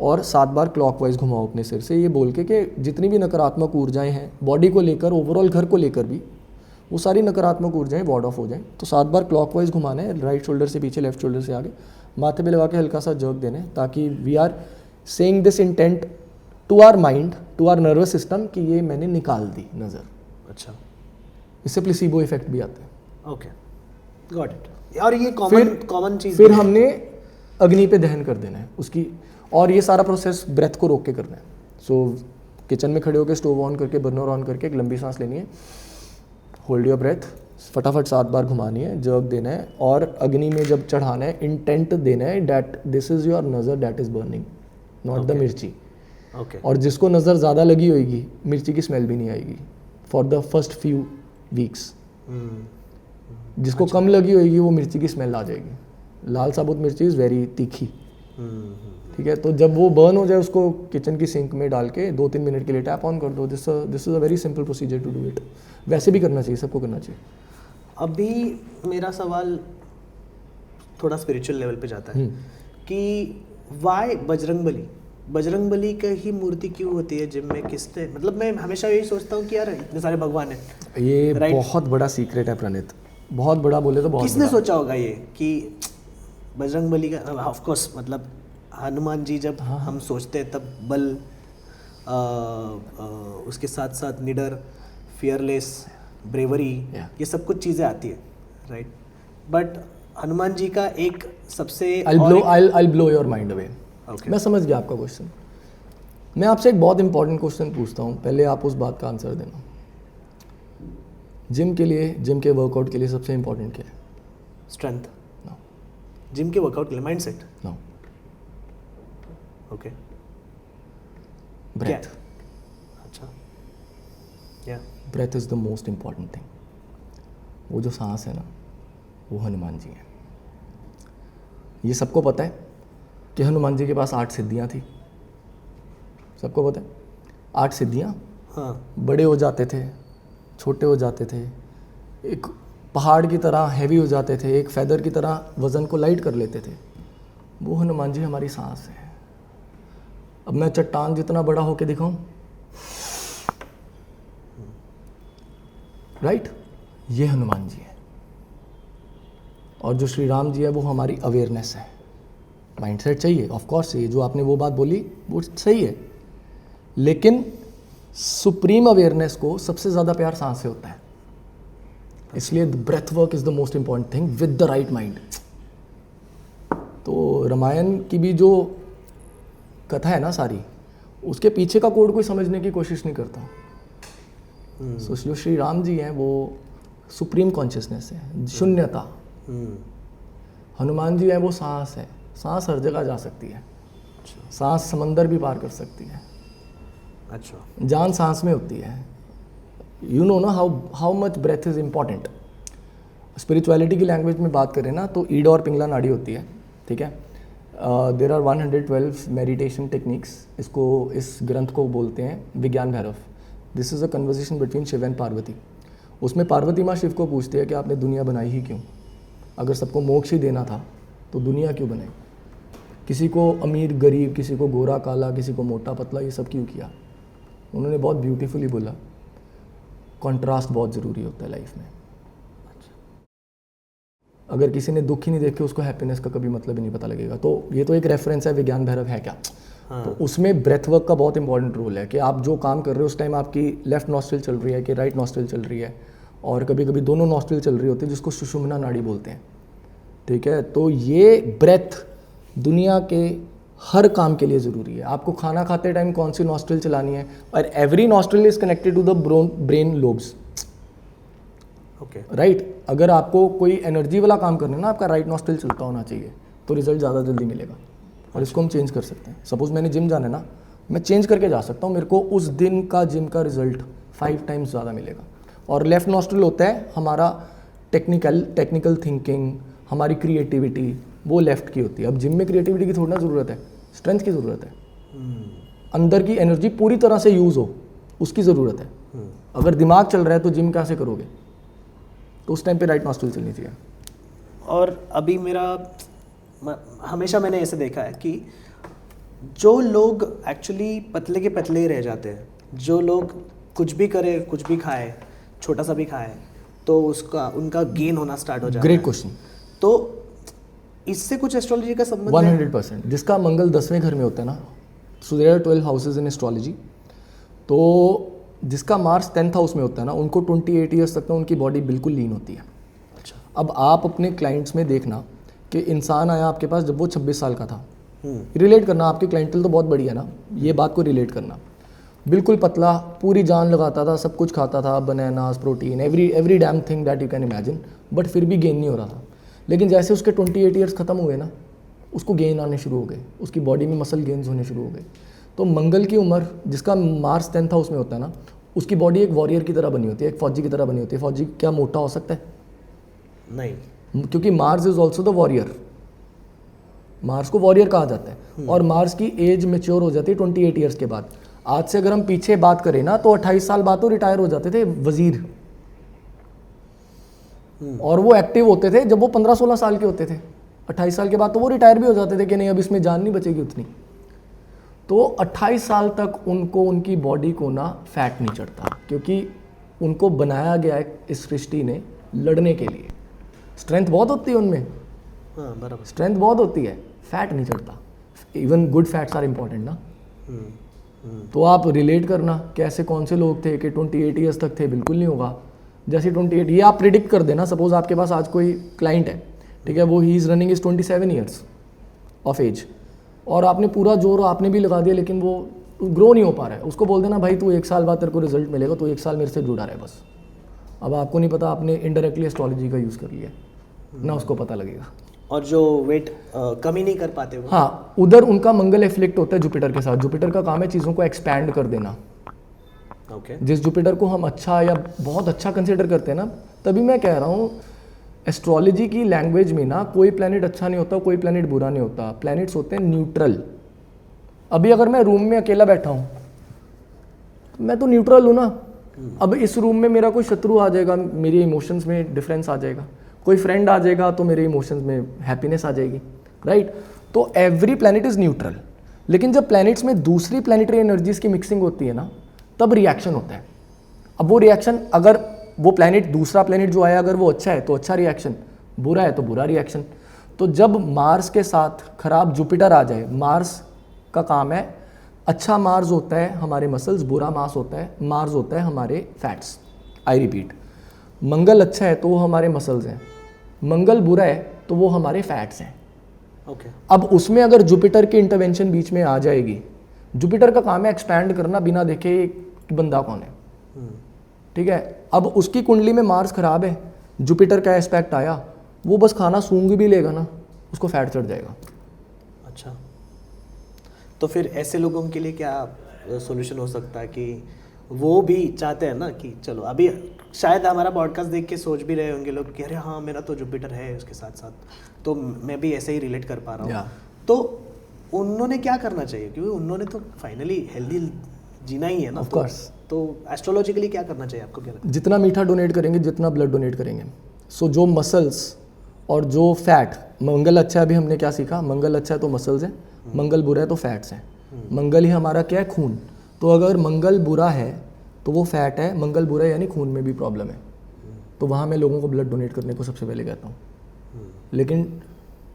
और 7 बार क्लॉकवाइज घुमाओ अपने सिर से, ये बोल के कि जितनी भी नकारात्मक ऊर्जाएं हैं बॉडी को लेकर, ओवरऑल घर को लेकर भी, वो सारी नकारात्मक ऊर्जाएं वार्ड ऑफ हो जाएं। तो 7 बार क्लॉकवाइज घुमाना है, राइट शोल्डर से पीछे, लेफ्ट शोल्डर से आगे, माथे पे लगा के हल्का सा जर्क देना है, ताकि we are saying this intent to our mind, to our nervous system कि ये मैंने निकाल दी नज़र। अच्छा। इससे प्लेसिबो इफेक्ट भी आता है। Okay, got it. और ये कॉमन चीज़। फिर हमने अग्नि पे दहन कर देना है उसकी, और ये सारा प्रोसेस ब्रेथ को रोक के करना है। सो किचन में खड़े होकर स्टोव ऑन करके, बर्नर ऑन करके एक लंबी सांस लेनी है, होल्ड योर ब्रेथ, फटाफट 7 बार घुमानी है, जर्क देना है, और अग्नि में जब चढ़ाना है इंटेंट देना है डैट दिस इज़ योर नज़र that is burning, not the मिर्ची। ओके। और जिसको नज़र ज़्यादा लगी होगी, मिर्ची की स्मेल भी नहीं आएगी for the first few weeks. जिसको कम लगी होगी वो मिर्ची की स्मेल आ जाएगी। लाल साबुत मिर्ची इज़ वेरी तीखी। ठीक है, तो जब वो बर्न हो जाए, उसको किचन की सिंक में डाल के 2-3 मिनट के लिए टैप ऑन कर दो। This is a very simple procedure to do it. वैसे भी करना चाहिए, सबको करना चाहिए। अभी मेरा सवाल थोड़ा स्पिरिचुअल लेवल पे जाता है कि वाई बजरंग बली का ही मूर्ति क्यों होती है जिम में? किसने, मतलब मैं हमेशा यही सोचता हूँ कि यार इतने सारे भगवान हैं। ये बहुत बड़ा सीक्रेट है प्रणीत, बहुत बड़ा बोले तो बहुत। किसने सोचा होगा ये कि बजरंग बली का? ऑफ कोर्स, मतलब हनुमान जी जब हम सोचते हैं तब बल, उसके साथ साथ निडर, फियरलेस, ब्रेवरी, ये सब कुछ चीज़ें आती है, राइट? बट हनुमान जी का एक सबसे I'll blow your mind away. मैं समझ गया आपका क्वेश्चन। मैं आपसे एक बहुत इंपॉर्टेंट क्वेश्चन पूछता हूँ, पहले आप उस बात का आंसर देना। जिम के वर्कआउट के लिए सबसे इंपॉर्टेंट क्या है? स्ट्रेंथ। नो। जिम के वर्कआउट के लिए माइंडसेट। नो। ओके। ब्रेथ। अच्छा, या breath is the most important thing. वो जो सांस है ना, वो हनुमान जी है। ये सबको पता है कि हनुमान जी के पास 8 सिद्धियाँ थी, सबको पता है। 8 सिद्धियाँ। हाँ। बड़े हो जाते थे, छोटे हो जाते थे, एक पहाड़ की तरह हैवी हो जाते थे, एक फेदर की तरह वज़न को लाइट कर लेते थे। वो हनुमान जी हमारी सांस है। अब मैं चट्टान जितना बड़ा होके दिखाऊं, राइट? ये हनुमान जी है। और जो श्री राम जी है वो हमारी अवेयरनेस है। माइंडसेट चाहिए, ऑफ कोर्स, ये जो आपने वो बात बोली वो सही है, लेकिन सुप्रीम अवेयरनेस को सबसे ज़्यादा प्यार सांस से होता है। इसलिए breath work is the most important thing with the right mind. तो रामायण की भी जो कथा है ना सारी, उसके पीछे का कोड कोई समझने की कोशिश नहीं करता। सो जो श्री राम जी हैं वो सुप्रीम कॉन्शियसनेस है, शून्यता। हनुमान जी हैं वो सांस है। सांस हर जगह जा सकती है। सांस समंदर भी पार कर सकती है। अच्छा। जान सांस में होती है। यू नो ना how much breath is important. Spirituality की लैंग्वेज में बात करें ना तो ईड और पिंगला नाड़ी होती है, ठीक है। There are 112 meditation techniques. इस ग्रंथ को बोलते हैं Vigyan Bhairav. This is a conversation between Shiva and Parvati. उसमें पार्वती माँ शिव को पूछती है कि आपने दुनिया बनाई ही क्यों? अगर सबको मोक्ष ही देना था तो दुनिया क्यों बनाई? किसी को अमीर गरीब, किसी को गोरा काला, किसी को मोटा पतला, ये सब क्यों किया? उन्होंने बहुत ब्यूटीफुली बोला, कॉन्ट्रास्ट बहुत ज़रूरी होता है लाइफ में। अगर किसी ने दुख ही नहीं देखे उसको हैप्पीनेस का कभी मतलब ही नहीं पता लगेगा। तो ये तो एक रेफरेंस है, विज्ञान भैरव है क्या। तो उसमें ब्रेथ वर्क का बहुत इंपॉर्टेंट रोल है कि आप जो काम कर रहे हो उस टाइम आपकी लेफ्ट नॉस्ट्रिल चल रही है कि राइट नॉस्ट्रिल चल रही है, और कभी कभी दोनों नॉस्ट्रिल चल रही होती है जिसको सुषुम्ना नाड़ी बोलते हैं। ठीक है, तो ये ब्रेथ दुनिया के हर काम के लिए ज़रूरी है। आपको खाना खाते टाइम कौन सी नॉस्ट्रिल चलानी है, और every nostril is connected to the brain lobes. Okay right, अगर आपको कोई एनर्जी वाला काम करना है ना, आपका राइट नॉस्ट्रिल चलता होना चाहिए, तो रिजल्ट ज़्यादा जल्दी मिलेगा। और इसको हम चेंज कर सकते हैं। सपोज मैंने जिम जाना है ना, मैं चेंज करके जा सकता हूँ, मेरे को उस दिन का जिम का रिजल्ट 5 टाइम्स ज़्यादा मिलेगा। और लेफ्ट नॉस्ट्रिल होता है हमारा टेक्निकल थिंकिंग, हमारी क्रिएटिविटी, वो लेफ्ट की होती है। अब जिम में क्रिएटिविटी की थोड़ी ना ज़रूरत है, स्ट्रेंथ की ज़रूरत है। अंदर की एनर्जी पूरी तरह से यूज़ हो, उसकी ज़रूरत है। अगर दिमाग चल रहा है तो जिम कैसे करोगे, तो उस टाइम पे राइट नॉस्ट्रिल चलनी चाहिए। और अभी हमेशा मैंने ऐसे देखा है कि जो लोग एक्चुअली पतले के पतले ही रह जाते हैं, जो लोग कुछ भी करे, कुछ भी खाए, छोटा सा भी खाए, तो उनका गेन होना स्टार्ट हो जाता है। Great question. तो इससे कुछ एस्ट्रोलॉजी का संबंध है? 100%। जिसका मंगल 10वें घर में होता है ना, so there are 12 houses in astrology. तो जिसका मार्स 10th हाउस में होता है ना, उनको 28 ईयर्स तक ना उनकी बॉडी बिल्कुल लीन होती है। अच्छा। अब आप अपने क्लाइंट्स में देखना कि इंसान आया आपके पास जब वो 26 साल का था, रिलेट करना, आपकी क्लाइंटल तो बहुत बड़ी है ना, ये बात को रिलेट करना। बिल्कुल पतला, पूरी जान लगाता था, सब कुछ खाता था, bananas, protein, every damn thing that you can imagine, but फिर भी गेन नहीं हो रहा था। लेकिन जैसे उसके 28 ईयर्स खत्म हुए ना, उसको गेन आने शुरू हो गए, उसकी बॉडी में मसल गेन्स होने शुरू हो गए। तो मंगल की उम्र, जिसका मार्स 10th हाउस में होता है ना, उसकी बॉडी एक वॉरियर की तरह बनी होती है, एक फौजी की तरह बनी होती है। फौजी क्या मोटा हो सकता है? नहीं, क्योंकि Mars is also the warrior, Mars को वॉरियर कहा जाता है। और मार्स की एज मेच्योर हो जाती है 28 ईयर्स के बाद। आज से अगर हम पीछे बात करें ना, तो 28 साल बाद तो रिटायर हो जाते थे वजीर, और वो एक्टिव होते थे जब वो 15-16 साल के होते थे। 28 साल के बाद तो वो रिटायर भी हो जाते थे कि नहीं अब इसमें जान नहीं बचेगी उतनी। तो 28 साल तक उनको, उनकी बॉडी को ना फैट नहीं चढ़ता, क्योंकि उनको बनाया गया है इस सृष्टि ने लड़ने के लिए। स्ट्रेंथ बहुत होती है उनमें, हाँ बराबर, स्ट्रेंथ बहुत होती है, फैट नहीं चढ़ता। Even good fats are important ना। तो आप रिलेट करना कि ऐसे कौन से लोग थे कि 28 ईयर्स तक थे, बिल्कुल नहीं होगा। जैसे 28, ये आप प्रिडिक्ट कर देना। सपोज आपके पास आज कोई क्लाइंट है, ठीक है, वो ही is running is 27 years of age, और आपने पूरा जोर आपने भी लगा दिया, लेकिन वो ग्रो नहीं हो पा रहा है। उसको बोल देना भाई तू 1 साल बाद तेरे को रिजल्ट मिलेगा, तो 1 साल मेरे से जुड़ा रहे बस। अब आपको नहीं पता, आपने इनडायरेक्टली एस्ट्रोलॉजी का यूज़ कर लिया ना, उसको पता लगेगा। और जो वेट कम ही नहीं कर पाते वो, हाँ, उधर उनका मंगल एफ्लिक्ट होता है जुपिटर के साथ। जुपिटर का काम है चीज़ों को एक्सपैंड कर देना। ओके, जिस जुपिटर को हम अच्छा या बहुत अच्छा कंसिडर करते हैं ना, तभी मैं कह रहा हूँ एस्ट्रोलॉजी की लैंग्वेज में ना कोई प्लैनेट अच्छा नहीं होता, कोई प्लैनेट बुरा नहीं होता। प्लैनेट्स होते हैं न्यूट्रल। अभी अगर मैं रूम में अकेला बैठा हूँ, तो मैं तो न्यूट्रल हूँ ना। अब इस रूम में मेरा कोई शत्रु आ जाएगा, मेरे इमोशंस में डिफरेंस आ जाएगा। कोई फ्रेंड आ जाएगा तो मेरे इमोशंस में हैप्पीनेस आ जाएगी, राइट। तो एवरी प्लैनेट इज न्यूट्रल। लेकिन जब प्लैनेट्स में दूसरी प्लैनेटरी एनर्जीज की मिक्सिंग होती है ना, तब रिएक्शन होता है। अब वो रिएक्शन, अगर वो प्लैनेट, दूसरा प्लैनेट जो आया, अगर वो अच्छा है तो अच्छा रिएक्शन, बुरा है तो बुरा रिएक्शन। तो जब मार्स के साथ खराब जुपिटर आ जाए, मार्स का काम है, अच्छा मार्स होता है हमारे मसल्स, बुरा मार्स होता है हमारे फैट्स। आई रिपीट, मंगल अच्छा है तो वो हमारे मसल्स हैं, मंगल बुरा है तो वो हमारे फैट्स हैं। ओके, अब उसमें अगर जुपिटर की इंटरवेंशन बीच में आ जाएगी, जुपिटर का काम है एक्सपैंड करना बिना देखे कि बंदा कौन है, ठीक है। अब उसकी कुंडली में मार्स खराब है, जुपिटर का एस्पेक्ट आया, वो बस खाना सूंघ भी लेगा ना, उसको फैट चढ़ जाएगा। अच्छा, तो फिर ऐसे लोगों के लिए क्या सॉल्यूशन हो सकता है कि वो भी चाहते हैं ना कि चलो, अभी शायद हमारा पॉडकास्ट देख के सोच भी रहे होंगे लोग कि अरे हाँ मेरा तो जुपिटर है उसके साथ साथ, तो मैं भी ऐसे ही रिलेट कर पा रहा हूँ। तो उन्होंने क्या करना चाहिए, क्योंकि उन्होंने तो फाइनली हेल्दी जीना ही है ना। Of course. तो एस्ट्रोलॉजिकली क्या करना चाहिए आपको, क्या लगता जितना मीठा डोनेट करेंगे, जितना ब्लड डोनेट करेंगे, सो जो मसल्स और जो फैट, मंगल अच्छा है, अभी हमने क्या सीखा, मंगल अच्छा है तो मसल्स हैं, मंगल बुरा है तो फैट्स हैं। मंगल ही हमारा क्या है, खून। तो अगर मंगल बुरा है तो वो फैट है, मंगल बुरा है यानी खून में भी प्रॉब्लम है। तो वहाँ मैं लोगों को ब्लड डोनेट करने को सबसे पहले कहता हूँ। लेकिन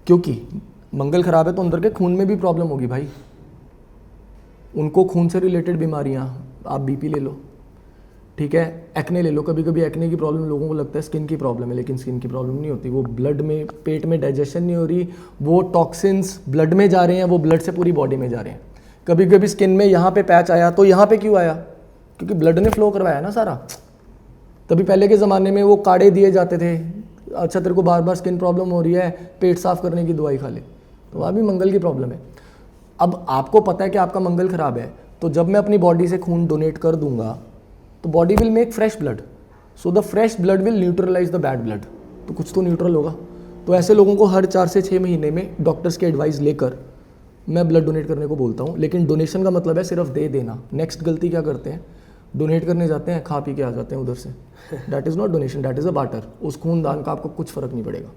क्योंकि मंगल खराब है तो अंदर के खून में भी प्रॉब्लम होगी भाई, उनको खून से रिलेटेड बीमारियां, आप बीपी ले लो, ठीक है, एक्ने ले लो, कभी कभी एक्ने की प्रॉब्लम लोगों को लगता है स्किन की प्रॉब्लम है, लेकिन स्किन की प्रॉब्लम नहीं होती, वो ब्लड में, पेट में डाइजेशन नहीं हो रही, वो टॉक्सिन्स ब्लड में जा रहे हैं, वो ब्लड से पूरी बॉडी में जा रहे हैं। कभी कभी स्किन में यहाँ पे पैच आया तो यहाँ पे क्यों आया, क्योंकि ब्लड ने फ्लो करवाया ना सारा। तभी पहले के ज़माने में वो काढ़े दिए जाते थे, अच्छा तेरे को बार बार स्किन प्रॉब्लम हो रही है, पेट साफ करने की दवाई खा ले, तो वहाँ भी मंगल की प्रॉब्लम है। अब आपको पता है कि आपका मंगल खराब है, तो जब मैं अपनी बॉडी से खून डोनेट कर दूंगा तो body will make fresh blood, so the fresh blood will neutralize the bad blood, तो कुछ तो न्यूट्रल होगा। तो ऐसे लोगों को हर 4 से 6 महीने में डॉक्टर्स की एडवाइस लेकर मैं ब्लड डोनेट करने को बोलता हूँ। लेकिन डोनेशन का मतलब है सिर्फ दे देना। नेक्स्ट गलती क्या करते हैं, डोनेट करने जाते हैं, खा पी के आ जाते हैं उधर से। That is not donation, that is a barter. उस खून दान का आपको कुछ फ़र्क नहीं पड़ेगा।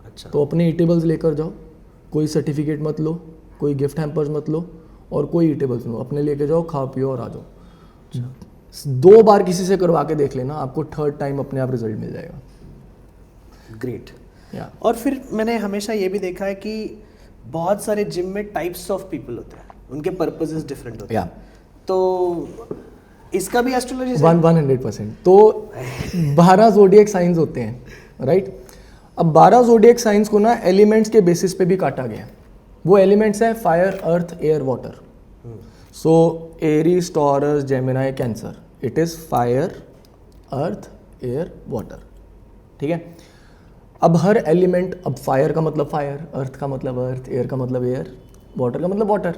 अच्छा, तो अपने ईटेबल्स लेकर जाओ, कोई सर्टिफिकेट मत लो, कोई गिफ्ट हैम्पर्स मत लो, और कोई ईटेबल्स लो, अपने लेके जाओ, खाओ पियो और आ जाओ। 2 बार किसी से करवा के देख लेना, आपको 3rd टाइम अपने आप रिजल्ट मिल जाएगा। ग्रेट। या और फिर मैंने हमेशा ये भी देखा है कि बहुत सारे जिम में टाइप्स ऑफ पीपल होते हैं, उनके पर्पसेस डिफरेंट होते हैं। या तो इसका भी एस्ट्रोलॉजी 100%। तो 12 ज़ोडिएक साइंस होते हैं, राइट। अब 12 ज़ोडिएक साइंस को ना एलिमेंट्स के बेसिस पे भी काटा गया है। वो एलिमेंट्स हैं fire, earth, air, water. So Aries, taurus, Gemini, cancer, it is fire, earth, air, water, ठीक है। अब हर एलिमेंट, अब फायर का मतलब फायर, अर्थ का मतलब अर्थ, एयर का मतलब एयर, वाटर का मतलब वाटर।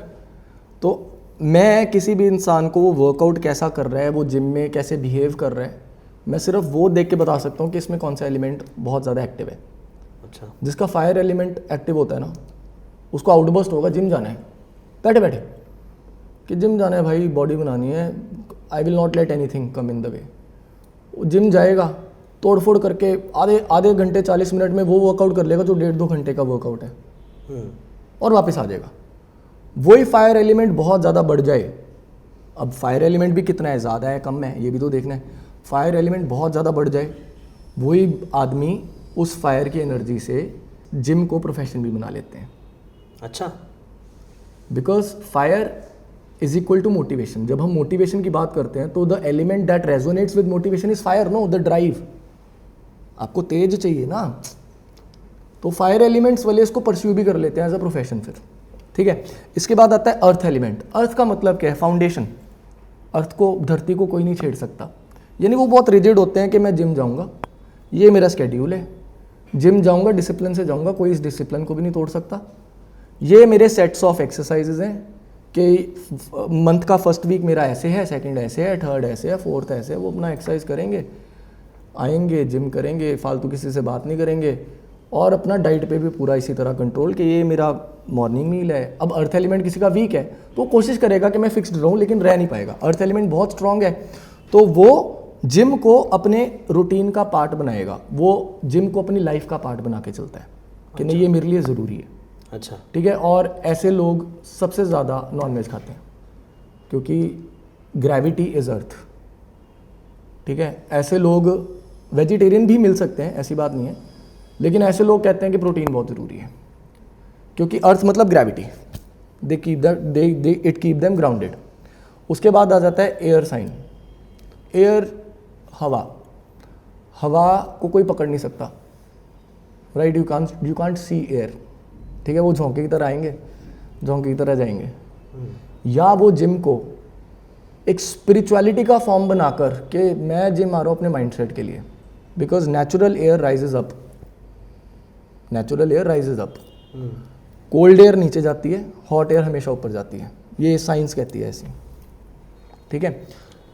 तो मैं किसी भी इंसान को वो वर्कआउट कैसा कर रहा है, वो जिम में कैसे बिहेव कर रहा है, मैं सिर्फ वो देख के बता सकता हूँ कि इसमें कौन सा एलिमेंट बहुत ज़्यादा एक्टिव है। अच्छा, जिसका फायर एलिमेंट एक्टिव होता है ना, उसको आउटबर्स्ट होगा, जिम जाना है, बैठे बैठे कि जिम जाना है भाई, बॉडी बनानी है, I will not let anything come in the way. Gym जाएगा, तोड़ फोड़ करके आधे घंटे 40 मिनट में वो वर्कआउट कर लेगा जो 1.5-2 घंटे का वर्कआउट है, और वापस आ जाएगा। वही फायर एलिमेंट बहुत ज़्यादा बढ़ जाए, अब फायर एलिमेंट भी कितना है, ज़्यादा है कम है, ये भी तो देखना है। फायर एलिमेंट बहुत ज़्यादा बढ़ जाए, वही आदमी उस फायर की एनर्जी से जिम को प्रोफेशन भी बना लेते हैं। अच्छा, because fire is equal to motivation. जब हम मोटिवेशन की बात करते हैं तो the element that resonates with motivation is fire, no, the drive. आपको तेज चाहिए ना, तो फायर एलिमेंट्स वाले इसको परस्यू भी कर लेते हैं एज अ प्रोफेशन फिर, ठीक है। इसके बाद आता है अर्थ एलिमेंट। अर्थ का मतलब क्या है, फाउंडेशन। अर्थ को, धरती को कोई नहीं छेड़ सकता, यानी वो बहुत रिजिड होते हैं कि मैं जिम जाऊंगा, ये मेरा स्केड्यूल है, जिम जाऊंगा, डिसिप्लिन से जाऊंगा, कोई इस डिसिप्लिन को भी नहीं तोड़ सकता। ये मेरे सेट्स ऑफ एक्सरसाइजेज हैं कि मंथ का फर्स्ट वीक मेरा ऐसे है, सेकंड ऐसे है, थर्ड ऐसे है, फोर्थ ऐसे है। वो अपना एक्सरसाइज करेंगे, आएंगे, जिम करेंगे, फालतू किसी से बात नहीं करेंगे, और अपना डाइट पे भी पूरा इसी तरह कंट्रोल कि ये मेरा मॉर्निंग मील है। अब अर्थ एलिमेंट किसी का वीक है तो कोशिश करेगा कि मैं फिक्स्ड रहूँ, लेकिन रह नहीं पाएगा। अर्थ एलिमेंट बहुत स्ट्रांग है तो वो जिम को अपने रूटीन का पार्ट बनाएगा, वो जिम को अपनी लाइफ का पार्ट बना के चलता है कि नहीं ये मेरे लिए ज़रूरी है। अच्छा, ठीक है। और ऐसे लोग सबसे ज़्यादा नॉनवेज खाते हैं क्योंकि ग्रेविटी इज़ अर्थ, ठीक है। ऐसे लोग वेजिटेरियन भी मिल सकते हैं, ऐसी बात नहीं है, लेकिन ऐसे लोग कहते हैं कि प्रोटीन बहुत ज़रूरी है क्योंकि अर्थ मतलब gravity, it keep them grounded. उसके बाद आ जाता है एयर साइन। एयर, हवा, हवा को कोई पकड़ नहीं सकता, right. You can't see air, ठीक है। वो झोंके की तरह आएंगे, झोंके की तरह जाएंगे। या वो जिम को एक स्पिरिचुअलिटी का फॉर्म बनाकर कि मैं जिम आ रहा हूँ अपने माइंडसेट के लिए, because natural air rises up, natural air rises up. Cold air नीचे जाती है, हॉट एयर हमेशा ऊपर जाती है, ये साइंस कहती है ऐसी, ठीक है।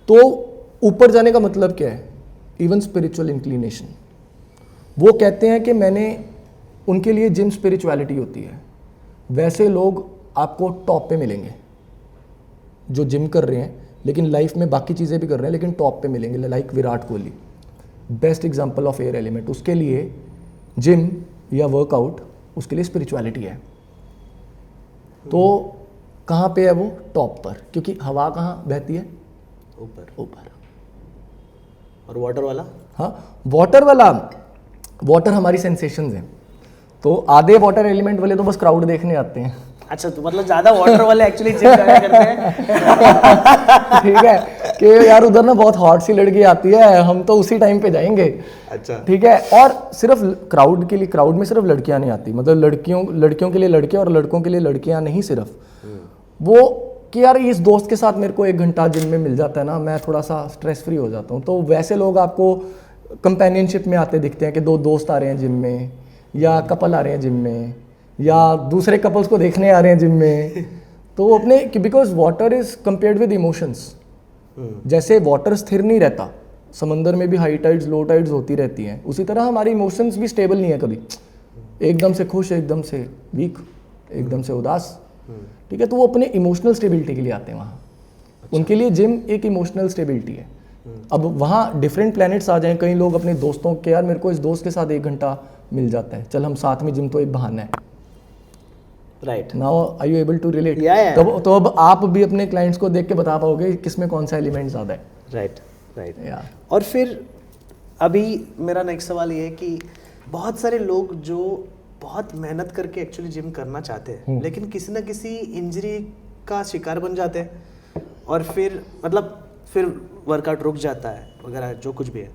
तो ऊपर जाने का मतलब क्या है, इवन स्पिरिचुअल इंक्लिनेशन। वो कहते हैं कि मैंने, उनके लिए जिम स्पिरिचुअलिटी होती है। वैसे लोग आपको टॉप पे मिलेंगे जो जिम कर रहे हैं लेकिन लाइफ में बाकी चीज़ें भी कर रहे हैं, लेकिन टॉप पे मिलेंगे, like Virat Kohli, best example of air element. उसके लिए जिम या वर्कआउट उसके लिए स्पिरिचुअलिटी है। तो कहाँ पे है वो, टॉप पर, क्योंकि हवा कहाँ बहती है, ऊपर। ऊपर। और वाटर वाला, हाँ, वाटर वाला, वाटर हमारी सेंसेशंस हैं। तो आधे वाटर एलिमेंट वाले तो बस क्राउड देखने आते हैं। अच्छा, तो मतलब ज्यादा वाटर वाले एक्चुअली जिम करा करते हैं। ठीक है कि यार उधर ना बहुत हॉट सी लड़की आती है, हम तो उसी टाइम पे जाएंगे। अच्छा, ठीक है। और सिर्फ क्राउड के लिए, क्राउड में सिर्फ लड़कियां नहीं आती, मतलब लड़कियों के लिए लड़के और लड़कों के लिए लड़कियां नहीं, सिर्फ वो कि यार इस दोस्त के साथ मेरे को 1 घंटा जिम में मिल जाता है ना, मैं थोड़ा सा स्ट्रेस फ्री हो जाता हूँ। तो वैसे लोग आपको कंपेनियनशिप में आते दिखते हैं कि 2 दोस्त आ रहे हैं जिम में, या कपल आ रहे हैं जिम में, या दूसरे कपल्स को देखने आ रहे हैं जिम में। तो वो अपने, because water is compared with emotions. जैसे वाटर स्थिर नहीं रहता, समंदर में भी हाई टाइड्स लो टाइड्स होती रहती हैं, उसी तरह हमारे इमोशंस भी स्टेबल नहीं है कभी, एकदम से खुश, एकदम से वीक, एकदम से उदास। ठीक है। तो वो अपने इमोशनल स्टेबिलिटी के लिए आते हैं वहाँ। अच्छा। उनके लिए जिम एक इमोशनल स्टेबिलिटी है। अब वहाँ डिफरेंट प्लैनेट्स आ जाएं, कई लोग अपने दोस्तों के, यार मेरे को इस दोस्त के साथ 1 घंटा मिल जाता है, चल हम साथ में जिम, तो एक बहाना है। Right. Now are you able to relate? तो अब आप भी अपने क्लाइंट्स को देख के बता पाओगे किसमें कौन सा एलिमेंट ज़्यादा है। Right, right. और फिर अभी मेरा नेक्स्ट सवाल ये है कि बहुत सारे लोग जो बहुत मेहनत करके एक्चुअली जिम करना चाहते हैं, लेकिन किसी ना किसी इंजरी का शिकार बन जाते हैं, और फिर मतलब फिर वर्कआउट रुक जाता है वगैरह, जो कुछ भी है।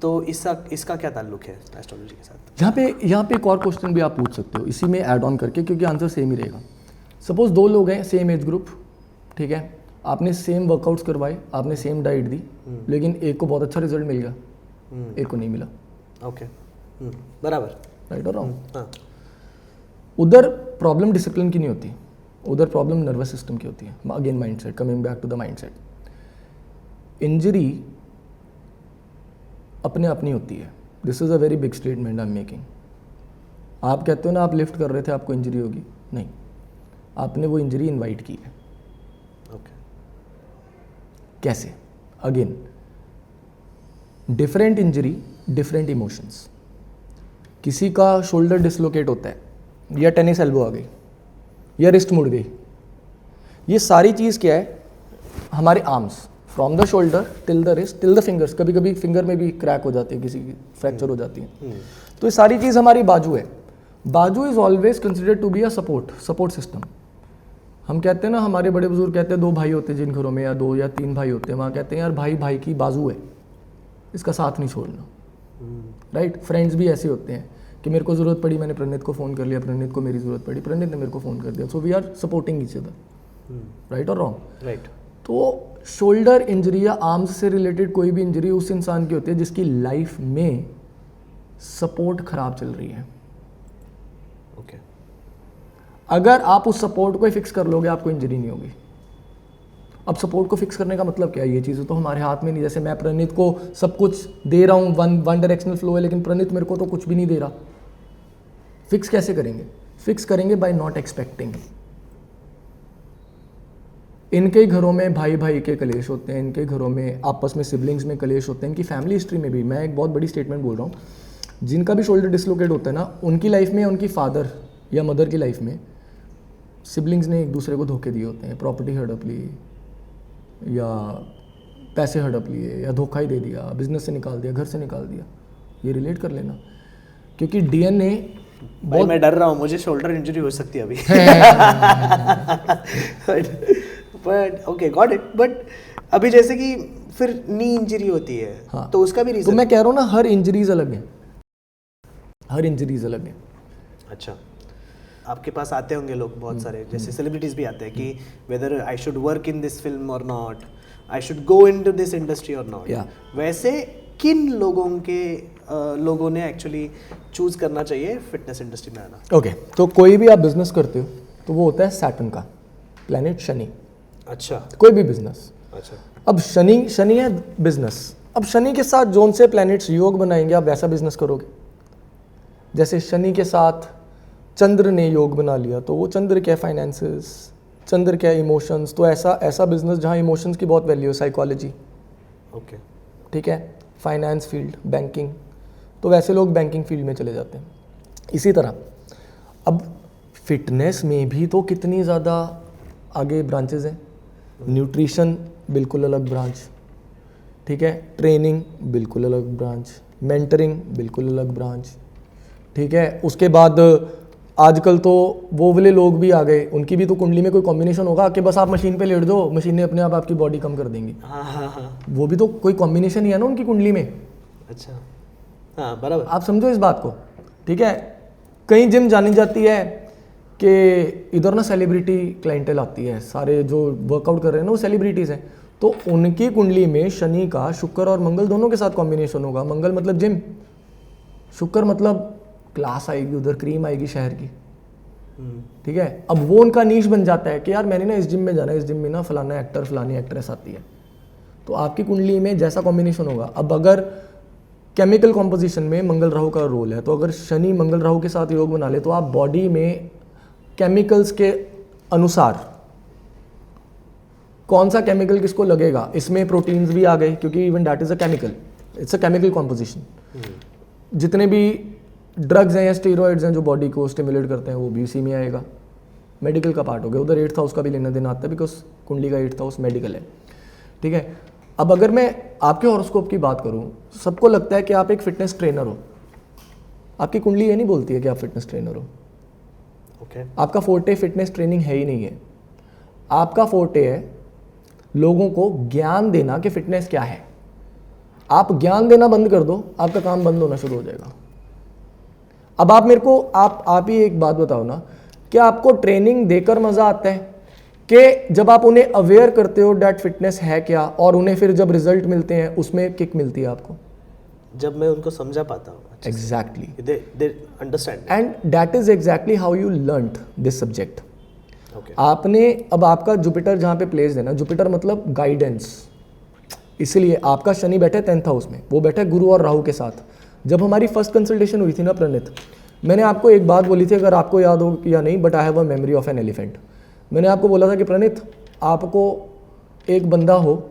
तो इसका क्या ताल्लुक है एस्ट्रोलॉजी के साथ? यहाँ पे एक और क्वेश्चन भी आप पूछ सकते हो इसी में ऐड ऑन करके, क्योंकि आंसर सेम ही रहेगा। सपोज 2 लोग हैं, सेम एज ग्रुप, ठीक है, आपने सेम वर्कआउट्स करवाए, आपने सेम डाइट दी, लेकिन एक को बहुत अच्छा रिजल्ट मिल गया, एक को नहीं मिला। ओके, बराबर, राइट और रॉन्ग? उधर प्रॉब्लम डिसिप्लिन की नहीं होती, उधर प्रॉब्लम नर्वस सिस्टम की होती है। Again mindset, coming back to the mindset. Injury अपने आप नहीं होती है। This is a very big statement I am making. आप कहते हो ना आप लिफ्ट कर रहे थे आपको इंजरी होगी, नहीं, आपने वो इंजरी इनवाइट की है। ओके। कैसे? Again different injury, different emotions. किसी का शोल्डर डिसलोकेट होता है, या टेनिस एल्बो आ गई, या रिस्ट मुड़ गई, ये सारी चीज़ क्या है? हमारे arms from the shoulder till the wrist till the fingers, कभी कभी फिंगर में भी क्रैक हो जाती है, किसी की फ्रैक्चर हो जाती है। तो ये सारी चीज़ हमारी बाजू है। बाजू is always considered to be a support system. हम कहते हैं ना, हमारे बड़े बुजुर्ग कहते हैं 2 भाई होते हैं जिन घरों में, या 2 या 3 भाई होते हैं, वहाँ कहते हैं यार भाई भाई की बाजू है, इसका साथ नहीं छोड़ना। राइट। फ्रेंड्स भी ऐसे होते हैं कि मेरे को ज़रूरत पड़ी, मैंने प्रणीत को फ़ोन कर लिया, प्रणीत को मेरी ज़रूरत पड़ी, प्रणीत ने मेरे को फ़ोन कर दिया। So we are supporting each other. Right और रॉन्ग? राइट। तो शोल्डर इंजरी या आर्म्स से रिलेटेड कोई भी इंजरी उस इंसान की होती है जिसकी लाइफ में सपोर्ट खराब चल रही है। ओके। अगर आप उस सपोर्ट को ही फिक्स कर लोगे, आपको इंजरी नहीं होगी। अब सपोर्ट को फिक्स करने का मतलब क्या है? ये चीज़ें तो हमारे हाथ में नहीं। जैसे मैं प्रणीत को सब कुछ दे रहा हूँ, वन डायरेक्शनल फ्लो है, लेकिन प्रणीत मेरे को तो कुछ भी नहीं दे रहा। फिक्स कैसे करेंगे? फिक्स करेंगे बाय नॉट एक्सपेक्टिंग। इनके घरों में भाई भाई के कलेश होते हैं, इनके घरों में आपस में सिबलिंग्स में कलेश होते हैं, इनकी फैमिली हिस्ट्री में भी। मैं एक बहुत बड़ी स्टेटमेंट बोल रहा हूँ, जिनका भी शोल्डर डिसलोकेट होता है ना, उनकी लाइफ में, उनकी फादर या मदर की लाइफ में सिबलिंग्स ने एक दूसरे को धोखे दिए होते हैं, प्रॉपर्टी हड़प ली, या पैसे हड़प लिए, या धोखा ही दे दिया, बिजनेस से निकाल दिया, घर से निकाल दिया। ये रिलेट कर लेना, क्योंकि डीएनए बहुत। मैं डर रहा हूँ, मुझे शोल्डर इंजरी हो सकती है अभी। But okay, got it. But अभी जैसे कि फिर नी इंजरी होती है, हाँ, तो उसका भी रीजन? तो मैं कह रहा हूँ ना, हर इंजरीज अलग है, हर इंजरीज अलग है। अच्छा, आपके पास आते होंगे लोग बहुत सारे, जैसे सेलिब्रिटीज भी आते हैं कि whether I should work in this film or not, I should go into this industry or not. वैसे किन लोगों ने एक्चुअली चूज करना चाहिए फिटनेस इंडस्ट्री में आना? ओके, तो कोई भी आप बिजनेस करते हो तो वो होता है सैटर्न का प्लैनेट, शनि। अच्छा। कोई भी बिजनेस। अच्छा। अब शनि है बिजनेस। अब शनि के साथ जोन से प्लैनेट्स योग बनाएंगे, आप वैसा बिजनेस करोगे। जैसे शनि के साथ चंद्र ने योग बना लिया, तो वो चंद्र क्या, फाइनेंसेस, चंद्र क्या, इमोशंस। तो ऐसा बिजनेस जहाँ इमोशंस की बहुत वैल्यू है, साइकोलॉजी, ओके, ठीक है, फाइनेंस फील्ड, बैंकिंग, तो वैसे लोग बैंकिंग फील्ड में चले जाते हैं। इसी तरह अब फिटनेस में भी तो कितनी ज़्यादा आगे ब्रांचेज हैं। न्यूट्रिशन बिल्कुल अलग ब्रांच, ठीक है, ट्रेनिंग बिल्कुल अलग ब्रांच, मेंटरिंग बिल्कुल अलग ब्रांच, ठीक है। उसके बाद आजकल तो वो वाले लोग भी आ गए, उनकी भी तो कुंडली में कोई कॉम्बिनेशन होगा कि बस आप मशीन पे लेट दो, मशीन ने अपने आप आपकी बॉडी कम कर देंगी। हाँ। वो भी तो कोई कॉम्बिनेशन ही है ना उनकी कुंडली में। अच्छा, हाँ बराबर। आप समझो इस बात को, ठीक है। कई जिम जानी जाती है कि इधर ना सेलिब्रिटी क्लाइंटेल आती है, सारे जो वर्कआउट कर रहे हैं ना वो सेलिब्रिटीज़ हैं, तो उनकी कुंडली में शनि का शुक्र और मंगल दोनों के साथ कॉम्बिनेशन होगा। मंगल मतलब जिम, शुक्र मतलब क्लास आएगी, उधर क्रीम आएगी शहर की, ठीक है। अब वो उनका नीश बन जाता है कि यार मैंने ना इस जिम में जाना है, इस जिम में ना फलाना एक्टर फलानी एक्ट्रेस आती है। तो आपकी कुंडली में जैसा कॉम्बिनेशन होगा, अब अगर केमिकल कॉम्पोजिशन में मंगल राहु का रोल है, तो अगर शनि मंगल राहु के साथ योग बना ले तो आप बॉडी में केमिकल्स के अनुसार कौन सा केमिकल किसको लगेगा, इसमें प्रोटीन्स भी आ गए क्योंकि even that is a chemical, it's a chemical composition. जितने भी ड्रग्स हैं या स्टेरॉइड्स हैं जो बॉडी को स्टिमुलेट करते हैं वो भी इसी में आएगा, मेडिकल का पार्ट हो गया। उधर 8th हाउस का भी लेना देना आता है बिकॉज कुंडली का 8th हाउस मेडिकल है, ठीक है। अब अगर मैं आपके हॉरोस्कोप की बात करूं, सबको लगता है कि आप एक फिटनेस ट्रेनर हो, आपकी कुंडली ये नहीं बोलती है कि आप फिटनेस ट्रेनर हो। ओके। आपका फोर्टे फिटनेस ट्रेनिंग है ही नहीं है, आपका फोर्टे है लोगों को ज्ञान देना कि फिटनेस क्या है। आप ज्ञान देना बंद कर दो, आपका काम बंद होना शुरू हो जाएगा। अब आप मेरे को आप ही एक बात बताओ ना, कि आपको ट्रेनिंग देकर मजा आता है कि जब आप उन्हें अवेयर करते हो डैट फिटनेस है क्या, और उन्हें फिर जब रिजल्ट मिलते हैं उसमें किक मिलती है आपको, जब मैं उनको समझा पाता हूँ। Exactly, they understand and that is exactly how you learned this subject. Okay. आपने अब आपका जुपिटर जहाँ पे प्लेस देना, जुपिटर मतलब गाइडेंस, इसलिए आपका शनि बैठे 10th हाउस में, वो बैठे गुरु और राहु के साथ। जब हमारी फर्स्ट कंसल्टेशन हुई थी ना प्रणित, मैंने आपको एक बात बोली थी, अगर आपको याद हो या नहीं, but I have a memory of an elephant. मैंने आपको बोला था कि प्रणित आपको एक बंदा हो,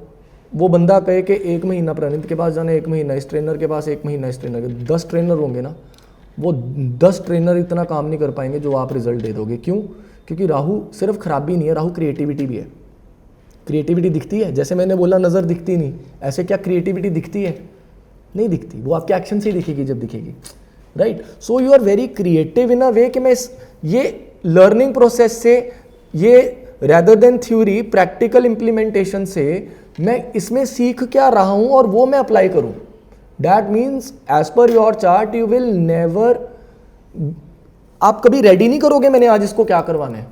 वो बंदा कहे कि 1 महीना प्रणित के पास जाना, 1 महीना इस ट्रेनर के पास, 1 महीना इस ट्रेनर के, 10 ट्रेनर होंगे ना, वो 10 ट्रेनर इतना काम नहीं कर पाएंगे जो आप रिजल्ट दे दोगे। क्यों? क्योंकि राहु सिर्फ खराबी नहीं है, राहु क्रिएटिविटी भी है। क्रिएटिविटी दिखती है, जैसे मैंने बोला नज़र दिखती नहीं, ऐसे क्या क्रिएटिविटी दिखती है? नहीं दिखती, वो आपके एक्शन से ही दिखेगी जब दिखेगी, right. So you are very creative in a way कि मैं ये लर्निंग प्रोसेस से, ये rather than theory practical implementation से मैं इसमें सीख क्या रहा हूं और वो मैं अप्लाई करूं। That means as per your chart you will never, आप कभी रेडी नहीं करोगे मैंने आज इसको क्या करवाना है।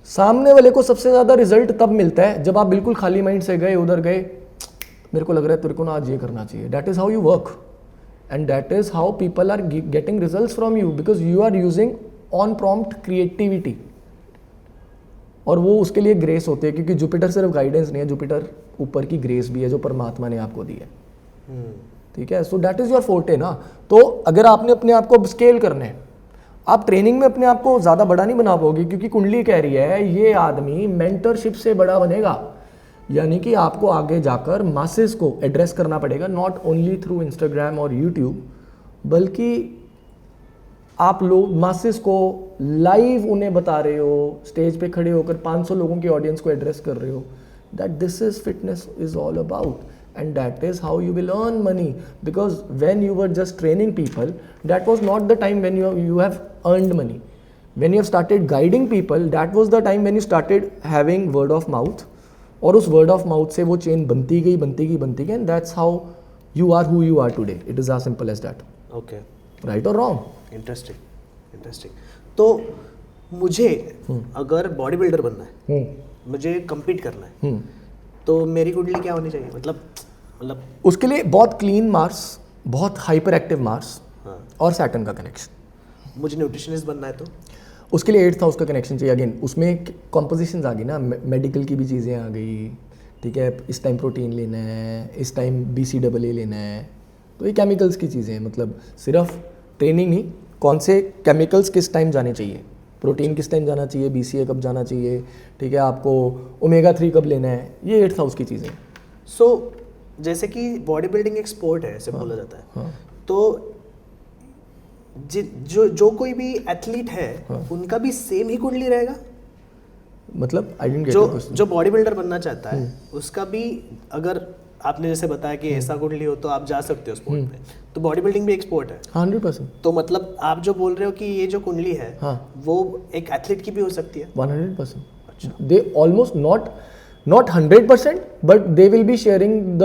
सामने वाले को सबसे ज्यादा रिजल्ट तब मिलता है जब आप बिल्कुल खाली माइंड से गए, उधर गए, मेरे को लग रहा है तेरे को ना आज ये करना चाहिए। That is how you work and that is how people are getting results from you, because you are using on prompt creativity. और वो उसके लिए ग्रेस होती है, क्योंकि जुपिटर सिर्फ गाइडेंस नहीं है, जुपिटर ऊपर की ग्रेस भी है जो परमात्मा ने आपको दी है, ठीक है। So that is your forte ना। तो अगर आपने अपने आप को स्केल करना है, आप ट्रेनिंग में अपने आप को ज़्यादा बड़ा नहीं बना पाओगे, क्योंकि कुंडली कह रही है ये आदमी मेंटरशिप से बड़ा बनेगा, यानी कि आपको आगे जाकर मासेस को एड्रेस करना पड़ेगा, नॉट ओनली थ्रू इंस्टाग्राम और यूट्यूब, बल्कि आप लोग मासेस को लाइव उन्हें बता रहे हो, स्टेज पे खड़े होकर 500 लोगों की ऑडियंस को एड्रेस कर रहे हो। That this is fitness is all about, and that is how you will earn money, because when you were just training people, that was not the time when you have earned money. When you have started guiding people, that was the time when you started having word of mouth, और उस word of mouth से वो chain बनती गई and that's how you are who you are today. It is as simple as that. Okay. Right or wrong? Interesting. तो मुझे अगर body builder बनना है, मुझे compete करना है, तो मेरी कुंडली क्या होनी चाहिए? मतलब उसके लिए बहुत क्लीन मार्स, बहुत हाइपर एक्टिव मार्स, और सैटर्न का कनेक्शन। मुझे न्यूट्रिशनिस्ट बनना है तो उसके लिए 8th हाउस का कनेक्शन चाहिए। अगेन उसमें कॉम्पोजिशंस आ गई ना, मेडिकल की भी चीज़ें आ गई, ठीक है। इस टाइम प्रोटीन लेना है, इस टाइम BCAA लेना है, तो ये केमिकल्स की चीज़ें हैं। मतलब सिर्फ ट्रेनिंग नहीं, कौन से केमिकल्स किस टाइम जाने चाहिए, प्रोटीन किस टाइम जाना चाहिए, BCA कब जाना चाहिए, ठीक है, आपको ओमेगा 3 कब लेना है, ये 8th हाउस की चीज़ें। सो जैसे कि बॉडी बिल्डिंग एक स्पोर्ट है, ऐसे बोला जाता है, तो जो कोई भी एथलीट है, उनका भी सेम ही कुंडली रहेगा? मतलब I didn't get your question. जो बॉडी बिल्डर बनना चाहता है उसका भी, अगर आपने जैसे बताया कि ऐसा कुंडली हो तो आप जा सकते हो स्पोर्ट में, तो बॉडी बिल्डिंग भी एक स्पोर्ट है। 100%। तो मतलब आप जो बोल रहे हो कि ये जो कुंडली है हाँ, वो एक एथलीट की भी हो सकती है। 100%। They almost not 100%, but they will be sharing the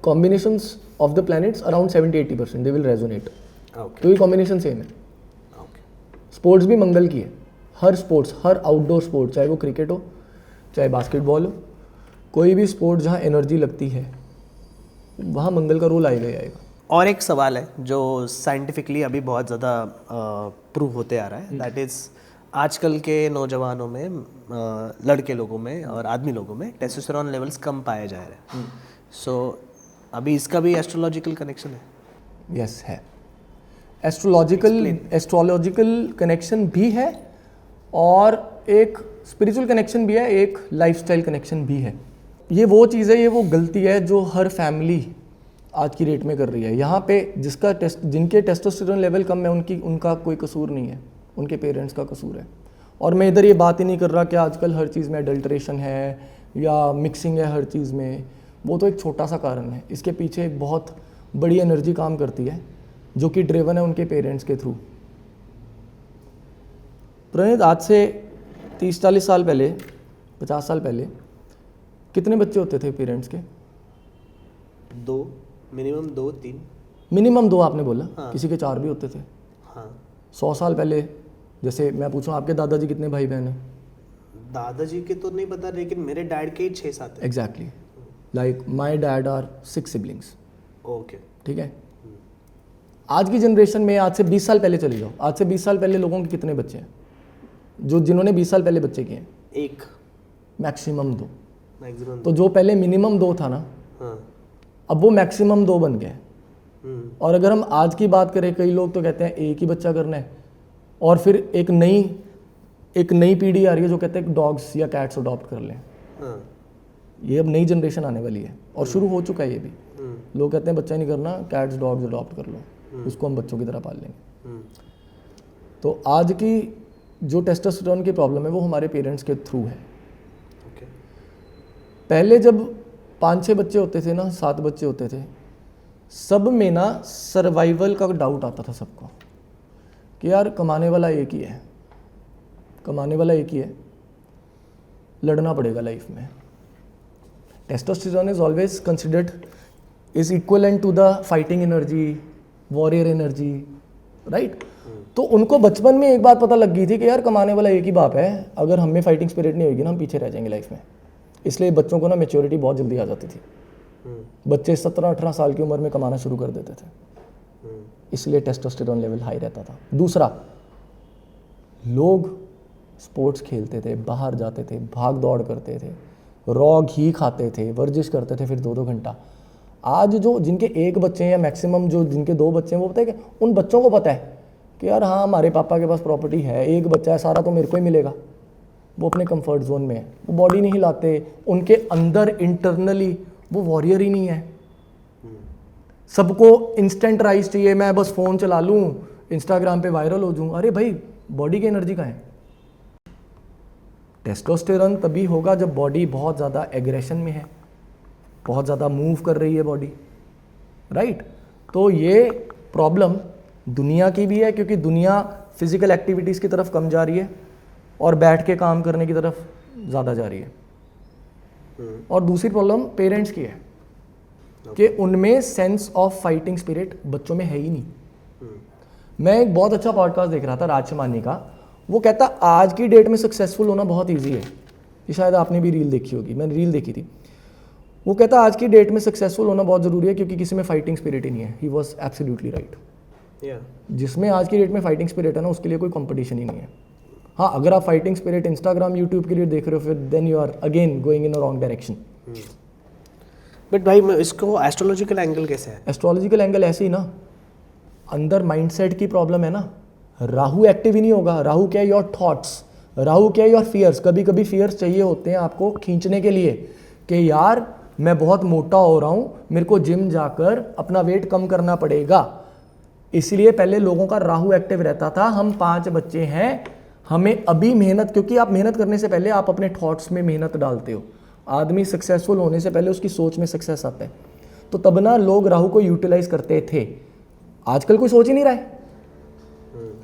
combinations of the planets around 70-80%, they will resonate. Okay तो ये कॉम्बिनेशन सेम है। ओके स्पोर्ट्स भी मंगल की है, हर स्पोर्ट्स, हर आउटडोर स्पोर्ट, चाहे वो क्रिकेट हो, चाहे बास्केटबॉल हो, कोई भी स्पोर्ट जहाँ एनर्जी लगती है वहाँ मंगल का रोल आएगा ही आएगा। और एक सवाल है जो साइंटिफिकली अभी बहुत ज़्यादा प्रूव होते आ रहा है, दैट इज़ आजकल के नौजवानों में, लड़के लोगों में और आदमी लोगों में टेस्टोस्टेरोन लेवल्स कम पाए जा रहे हैं। सो अभी इसका भी एस्ट्रोलॉजिकल कनेक्शन है? यस है, एस्ट्रोलॉजिकल कनेक्शन भी है और एक स्पिरिचुअल कनेक्शन भी है, एक लाइफस्टाइल कनेक्शन भी है। ये वो चीज़ है, ये वो गलती है जो हर फैमिली आज की डेट में कर रही है। यहाँ पे जिनके टेस्टोस्टेरोन लेवल कम है उनका कोई कसूर नहीं है, उनके पेरेंट्स का कसूर है। और मैं इधर ये बात ही नहीं कर रहा कि आजकल हर चीज़ में अडल्ट्रेशन है या मिक्सिंग है हर चीज़ में, वो तो एक छोटा सा कारण है। इसके पीछे एक बहुत बड़ी एनर्जी काम करती है जो कि ड्रिवन है उनके पेरेंट्स के थ्रू। प्रणीत, आज से 30-40 साल पहले, 50 साल पहले कितने बच्चे होते थे पेरेंट्स के? 2, मिनिमम 2-3। मिनिमम 2 आपने बोला। हाँ। किसी के 4 भी होते थे। हाँ, 100 साल पहले, जैसे मैं पूछूं आपके दादाजी कितने भाई बहन हैं? दादाजी के तो नहीं पता, लेकिन मेरे डैड के ही 6-7 है। Exactly, like my dad are 6 siblings. Okay. ठीक है, आज की जनरेशन में, आज से 20 साल पहले चले जाओ, आज से 20 साल पहले लोगों के कितने बच्चे हैं जिन्होंने 20 साल पहले बच्चे किए हैं? 1 मैक्सिमम 2। मैक्सिमम। तो जो पहले मिनिमम 2 था ना, हाँ। अब वो मैक्सिमम 2 बन गए। और अगर हम आज की बात करें, कई लोग तो कहते हैं एक ही बच्चा करना है, और फिर एक नई पीढ़ी आ रही है जो कहते हैं डॉग्स या कैट्स अडॉप्ट कर लें। हाँ। ये अब नई जनरेशन आने वाली है और शुरू हो चुका है ये भी। लोग कहते हैं बच्चा नहीं करना, कैट्स डॉग्स अडॉप्ट कर लो, उसको हम बच्चों की तरह पाल लेंगे। तो आज की जो टेस्टोस्टेरोन की प्रॉब्लम है वो हमारे पेरेंट्स के थ्रू है। ओके। पहले जब 5-6 बच्चे होते थे ना, 7 बच्चे होते थे, सब में ना सर्वाइवल का डाउट आता था सबको कि यार कमाने वाला एक ही है, लड़ना पड़ेगा लाइफ में। Testosterone is always considered is equivalent to the fighting energy, warrior energy, right? तो उनको बचपन में एक बात पता लग गई थी कि यार कमाने वाला एक ही बाप है, अगर हम में फाइटिंग स्पिरिट नहीं होगी ना हम पीछे रह जाएंगे लाइफ में। इसलिए बच्चों को ना मैच्योरिटी बहुत जल्दी आ जाती थी। बच्चे 17-18 साल की उम्र में कमाना शुरू कर देते थे, इसलिए टेस्टोस्टेरोन लेवल हाई रहता था। दूसरा, लोग स्पोर्ट्स खेलते थे, बाहर जाते थे, भाग दौड़ करते थे, रॉ घी खाते थे, वर्जिश करते थे फिर 2-2 घंटा। आज जो जिनके 1 बच्चे हैं या मैक्सिमम जो जिनके 2 बच्चे हैं, वो पता है कि उन बच्चों को पता है कि यार हाँ हमारे पापा के पास प्रॉपर्टी है, 1 बच्चा है, सारा तो मेरे को ही मिलेगा। वो अपने कंफर्ट जोन में है, वो बॉडी नहीं हिलाते, उनके अंदर इंटरनली वो वॉरियर ही नहीं है। सबको इंस्टेंट राइज चाहिए, मैं बस फ़ोन चला लूँ, इंस्टाग्राम पे वायरल हो जाऊँ। अरे भाई, बॉडी की एनर्जी कहाँ है? टेस्टोस्टेरोन तभी होगा जब बॉडी बहुत ज़्यादा एग्रेशन में है, बहुत ज़्यादा मूव कर रही है बॉडी, राइट? तो ये प्रॉब्लम दुनिया की भी है क्योंकि दुनिया फिजिकल एक्टिविटीज़ की तरफ कम जा रही है और बैठ के काम करने की तरफ ज़्यादा जा रही है। और दूसरी प्रॉब्लम पेरेंट्स की है कि उनमें सेंस ऑफ फाइटिंग स्पिरिट बच्चों में है ही नहीं। मैं एक बहुत अच्छा पॉडकास्ट देख रहा था राज शमानी का, वो कहता आज की डेट में सक्सेसफुल होना बहुत ईजी है। ये शायद आपने भी रील देखी होगी, मैंने रील देखी थी। वो कहता आज की डेट में सक्सेसफुल होना बहुत ज़रूरी है क्योंकि किसी में फाइटिंग स्पिरिट ही नहीं है। He was absolutely right. जिसमें आज की डेट में फाइटिंग स्पिरिट है ना, उसके लिए कोई कंपटीशन ही नहीं है। हाँ, अगर आप फाइटिंग स्पिरिट इंस्टाग्राम यूट्यूब के लिए देख रहे हो, फिर then you are again going in a wrong direction. But भाई इसको एस्ट्रोलॉजिकल एंगल कैसे है? एस्ट्रोलॉजिकल एंगल ऐसे ही ना, अंदर माइंडसेट की प्रॉब्लम है ना। राहु एक्टिव ही नहीं होगा। राहु क्या है? Your thoughts. राहु क्या है? Your fears. कभी कभी फियर्स चाहिए होते हैं आपको खींचने के लिए कि यार मैं बहुत मोटा हो रहा हूँ, मेरे को जिम जाकर अपना वेट कम करना पड़ेगा। इसलिए पहले लोगों का राहु एक्टिव रहता था। हम 5 बच्चे हैं, हमें अभी मेहनत, क्योंकि आप मेहनत करने से पहले आप अपने थॉट्स में मेहनत डालते हो। आदमी सक्सेसफुल होने से पहले उसकी सोच में सक्सेस आता है। तो तब ना लोग राहु को यूटिलाइज करते थे, आजकल कोई सोच ही नहीं रहा है।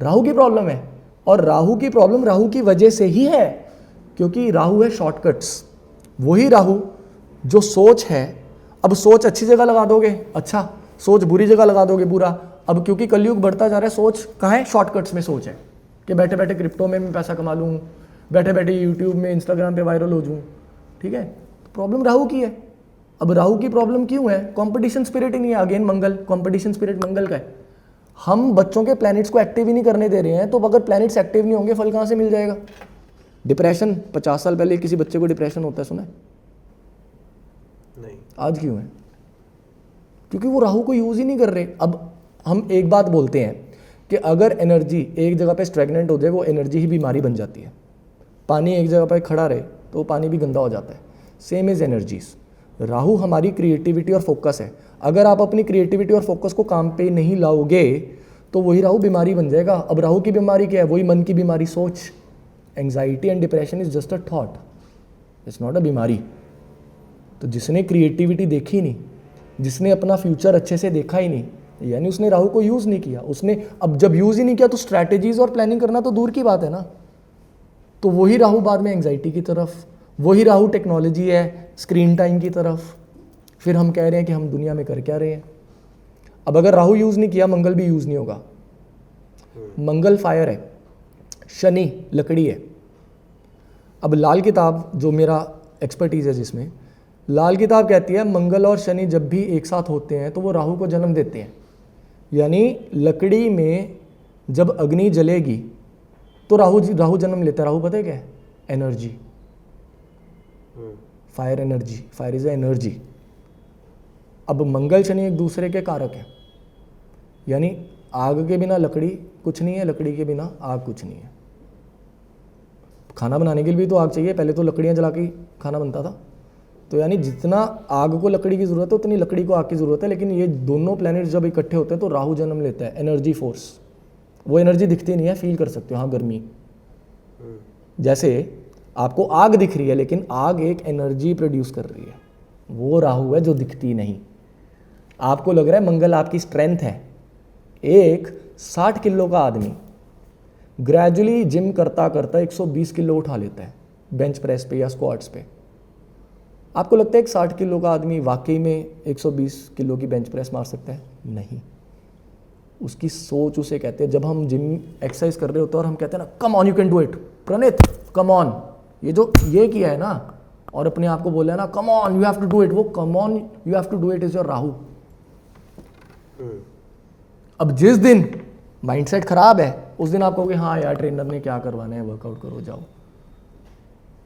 राहु की प्रॉब्लम है, और राहु की प्रॉब्लम राहु की वजह से ही है, क्योंकि राहु है शॉर्टकट्स। वही राहु जो सोच है, अब सोच अच्छी जगह लगा दोगे अच्छा, सोच बुरी जगह लगा दोगे बुरा। अब क्योंकि कलयुग बढ़ता जा रहा है, सोच कहाँ है, शॉर्टकट्स में सोच है कि बैठे बैठे क्रिप्टो में मैं पैसा कमा लूँ, बैठे बैठे यूट्यूब में इंस्टाग्राम पे वायरल हो जाऊँ, ठीक है। प्रॉब्लम राहु की है। अब राहु की प्रॉब्लम क्यों है, कंपटीशन स्पिरिट ही नहीं है। अगेन मंगल, कंपटीशन स्पिरिट मंगल का है। हम बच्चों के प्लैनेट्स को एक्टिव ही नहीं करने दे रहे हैं, तो अगर प्लैनेट्स एक्टिव नहीं होंगे फल कहाँ से मिल जाएगा। डिप्रेशन, 50 साल पहले किसी बच्चे को डिप्रेशन होता है, सुना है? नहीं। आज क्यों है? क्योंकि वो राहु को यूज ही नहीं कर रहे। अब हम एक बात बोलते हैं कि अगर एनर्जी एक जगह पे स्ट्रेगनेंट हो जाए, वो एनर्जी ही बीमारी बन जाती है। पानी एक जगह पे खड़ा रहे तो पानी भी गंदा हो जाता है। Same is energies. राहु हमारी क्रिएटिविटी और फोकस है। अगर आप अपनी क्रिएटिविटी और फोकस को काम पे नहीं लाओगे तो वही राहु बीमारी बन जाएगा। अब राहु की बीमारी क्या है, वही मन की बीमारी, सोच। Anxiety and depression is just a thought, it's not a बीमारी। तो जिसने क्रिएटिविटी देखी नहीं, जिसने अपना फ्यूचर अच्छे से देखा ही नहीं, यानी उसने राहु को यूज नहीं किया। उसने अब जब यूज ही नहीं किया तो स्ट्रैटेजीज और प्लानिंग करना तो दूर की बात है ना। तो वही राहु बाद में एंग्जाइटी की तरफ, वही राहु टेक्नोलॉजी है स्क्रीन टाइम की तरफ। फिर हम कह रहे हैं कि हम दुनिया में कर क्या रहे हैं। अब अगर राहु यूज नहीं किया, मंगल भी यूज नहीं होगा। मंगल फायर है, शनि लकड़ी है। अब लाल किताब जो मेरा एक्सपर्टीज है जिसमें, लाल किताब कहती है मंगल और शनि जब भी एक साथ होते हैं तो वो राहु को जन्म देते हैं। यानी लकड़ी में जब अग्नि जलेगी तो राहु जन्म लेता है। राहु पता है क्या है? Energy, fire energy. Fire is energy. अब मंगल शनि एक दूसरे के कारक है, यानी आग के बिना लकड़ी कुछ नहीं है, लकड़ी के बिना आग कुछ नहीं है। खाना बनाने के लिए भी तो आग चाहिए, पहले तो लकड़ियां जला के खाना बनता था। तो यानी जितना आग को लकड़ी की ज़रूरत है उतनी लकड़ी को आग की ज़रूरत है। लेकिन ये दोनों प्लैनेट जब इकट्ठे होते हैं तो राहु जन्म लेता है, एनर्जी फोर्स। वो एनर्जी दिखती नहीं है, फील कर सकते हो। हाँ, गर्मी, जैसे आपको आग दिख रही है लेकिन आग एक एनर्जी प्रोड्यूस कर रही है, वो राहु है जो दिखती नहीं। आपको लग रहा है मंगल आपकी स्ट्रेंथ है। एक 60 किलो का आदमी ग्रेजुअली जिम करता करता 120 किलो उठा लेता है बेंच प्रेस पे या स्क्वाट्स पे। आपको लगता है कि 60 किलो का आदमी वाकई में 120 किलो की बेंच प्रेस मार सकता है? नहीं। उसकी सोच उसे कहते हैं। जब हम जिम एक्सरसाइज कर रहे होते हैं और हम कहते हैं ना, come on you can do it Praneet, come on, ये जो ये किया है ना और अपने आप को बोला है ना come on you have to do it, वो come on you have to do it is your Rahu. अब जिस दिन माइंडसेट खराब है उस दिन आप कहोगे हाँ यार ट्रेनर ने क्या करवाना है, वर्कआउट करो जाओ।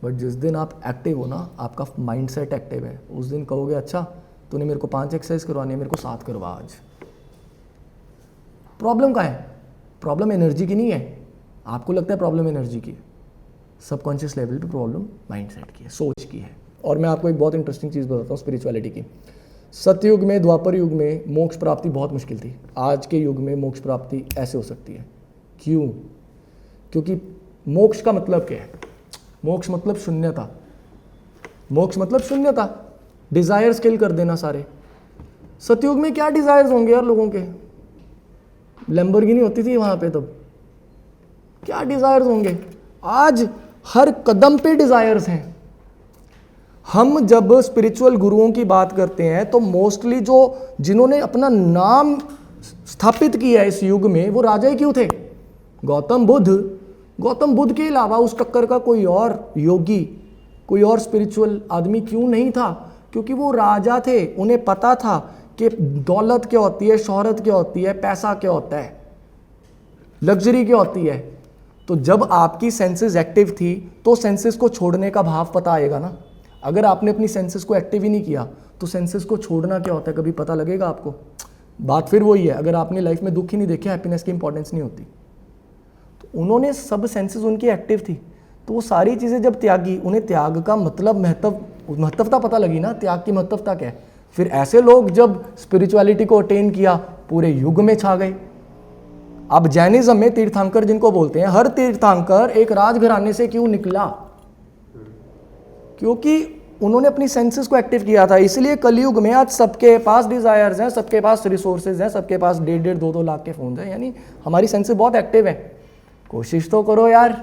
बट जिस दिन आप एक्टिव हो ना, आपका माइंडसेट एक्टिव है, उस दिन कहोगे अच्छा तूने मेरे को 5 एक्सरसाइज करवानी है, मेरे को 7 करवा आज। प्रॉब्लम कहाँ है? प्रॉब्लम एनर्जी की नहीं है। आपको लगता है प्रॉब्लम एनर्जी की है, सबकॉन्शियस लेवल पे प्रॉब्लम माइंडसेट की है, सोच की है। और मैं आपको एक बहुत इंटरेस्टिंग चीज़ बताता हूँ स्पिरिचुअलिटी की। सत्ययुग में, द्वापर युग में मोक्ष प्राप्ति बहुत मुश्किल थी। आज के युग में मोक्ष प्राप्ति ऐसे हो सकती है। क्यों? क्योंकि मोक्ष का मतलब क्या है? मोक्ष मतलब शून्यता। मोक्ष मतलब शून्यता, डिजायर्स किल कर देना सारे। सतयुग में क्या डिजायर्स होंगे यार लोगों के? लैम्बोर्गिनी होती थी वहां पे, तब क्या डिजायर्स होंगे? आज हर कदम पे डिजायर्स हैं। हम जब स्पिरिचुअल गुरुओं की बात करते हैं तो मोस्टली जो जिन्होंने अपना नाम स्थापित किया इस युग में वो राजा ही क्यों थे? गौतम बुद्ध के अलावा उस टक्कर का कोई और योगी, कोई और स्पिरिचुअल आदमी क्यों नहीं था? क्योंकि वो राजा थे, उन्हें पता था कि दौलत क्या होती है, शोहरत क्या होती है, पैसा क्या होता है, लग्जरी क्या होती है। तो जब आपकी सेंसेस एक्टिव थी तो सेंसेस को छोड़ने का भाव पता आएगा ना। अगर आपने अपनी सेंसेस को एक्टिव ही नहीं किया तो सेंसेस को छोड़ना क्या होता है कभी पता लगेगा आपको? बात फिर वही है, अगर आपने लाइफ में दुख ही नहीं देखे, हैप्पीनेस की इंपॉर्टेंस नहीं होती। तो उन्होंने सब सेंसेस उनकी एक्टिव थी, तो वो सारी चीज़ें जब त्यागी, उन्हें त्याग का मतलब महत्वता पता लगी ना, त्याग की महत्वता क्या है। फिर ऐसे लोग जब स्पिरिचुअलिटी को अटेन किया, पूरे युग में छा गए। अब जैनिज्म में तीर्थंकर जिनको बोलते हैं, हर तीर्थंकर एक राजघराने से क्यों निकला? क्योंकि उन्होंने अपनी सेंसेस को एक्टिव किया था। इसलिए कलयुग में आज सबके पास डिजायर्स हैं, सबके पास रिसोर्सेज हैं, सबके पास 1.5-2 लाख के फोन हैं। यानी हमारी सेंसेस बहुत एक्टिव हैं। कोशिश तो करो यार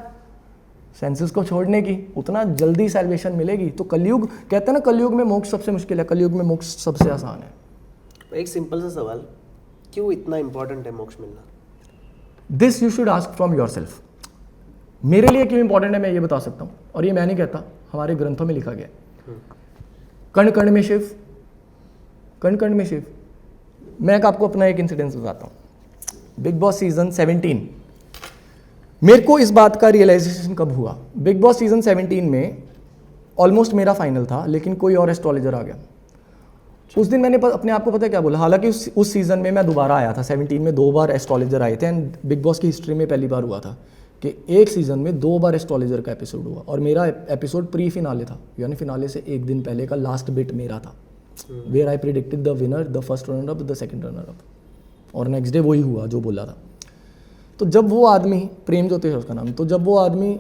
सेंसेस को छोड़ने की, उतना जल्दी सैल्वेशन मिलेगी। तो कलयुग कहते हैं ना, कलयुग में मोक्ष सबसे मुश्किल है, कलयुग में मोक्ष सबसे आसान है। एक सिंपल सा सवाल, क्यों इतना इंपॉर्टेंट है मोक्ष मिलना? This you should ask from your self. मेरे लिए क्यों इंपॉर्टेंट है मैं ये बता सकता हूँ, और ये मैं नहीं कहता, हमारे ग्रंथों में लिखा गया है। कण कण में शिव, कण कण में शिव। मैं आपको अपना एक इंसिडेंस बताता हूँ। बिग बॉस सीजन 17, मेरे को इस बात का रियलाइजेशन कब हुआ, बिग बॉस सीजन 17 में ऑलमोस्ट मेरा फाइनल था, लेकिन कोई और एस्ट्रोलॉजर आ गया। उस दिन मैंने अपने आप को पता है क्या बोला, हालांकि उस सीजन में मैं दोबारा आया था, 17 में 2 बार एस्ट्रोलॉजर आए थे, एंड बिग बॉस की हिस्ट्री में पहली बार हुआ था कि एक सीजन में 2 बार एस्ट्रोलॉजर का एपिसोड हुआ। और मेरा एपिसोड प्री फिनाले था, यानी फिनाले से एक दिन पहले का लास्ट बिट मेरा था, where I predicted the winner, the first runner up, the second runner up, और नेक्स्ट डे वही हुआ जो बोला था। तो जब वो आदमी, प्रेम ज्योतिष है उसका नाम, तो जब वो आदमी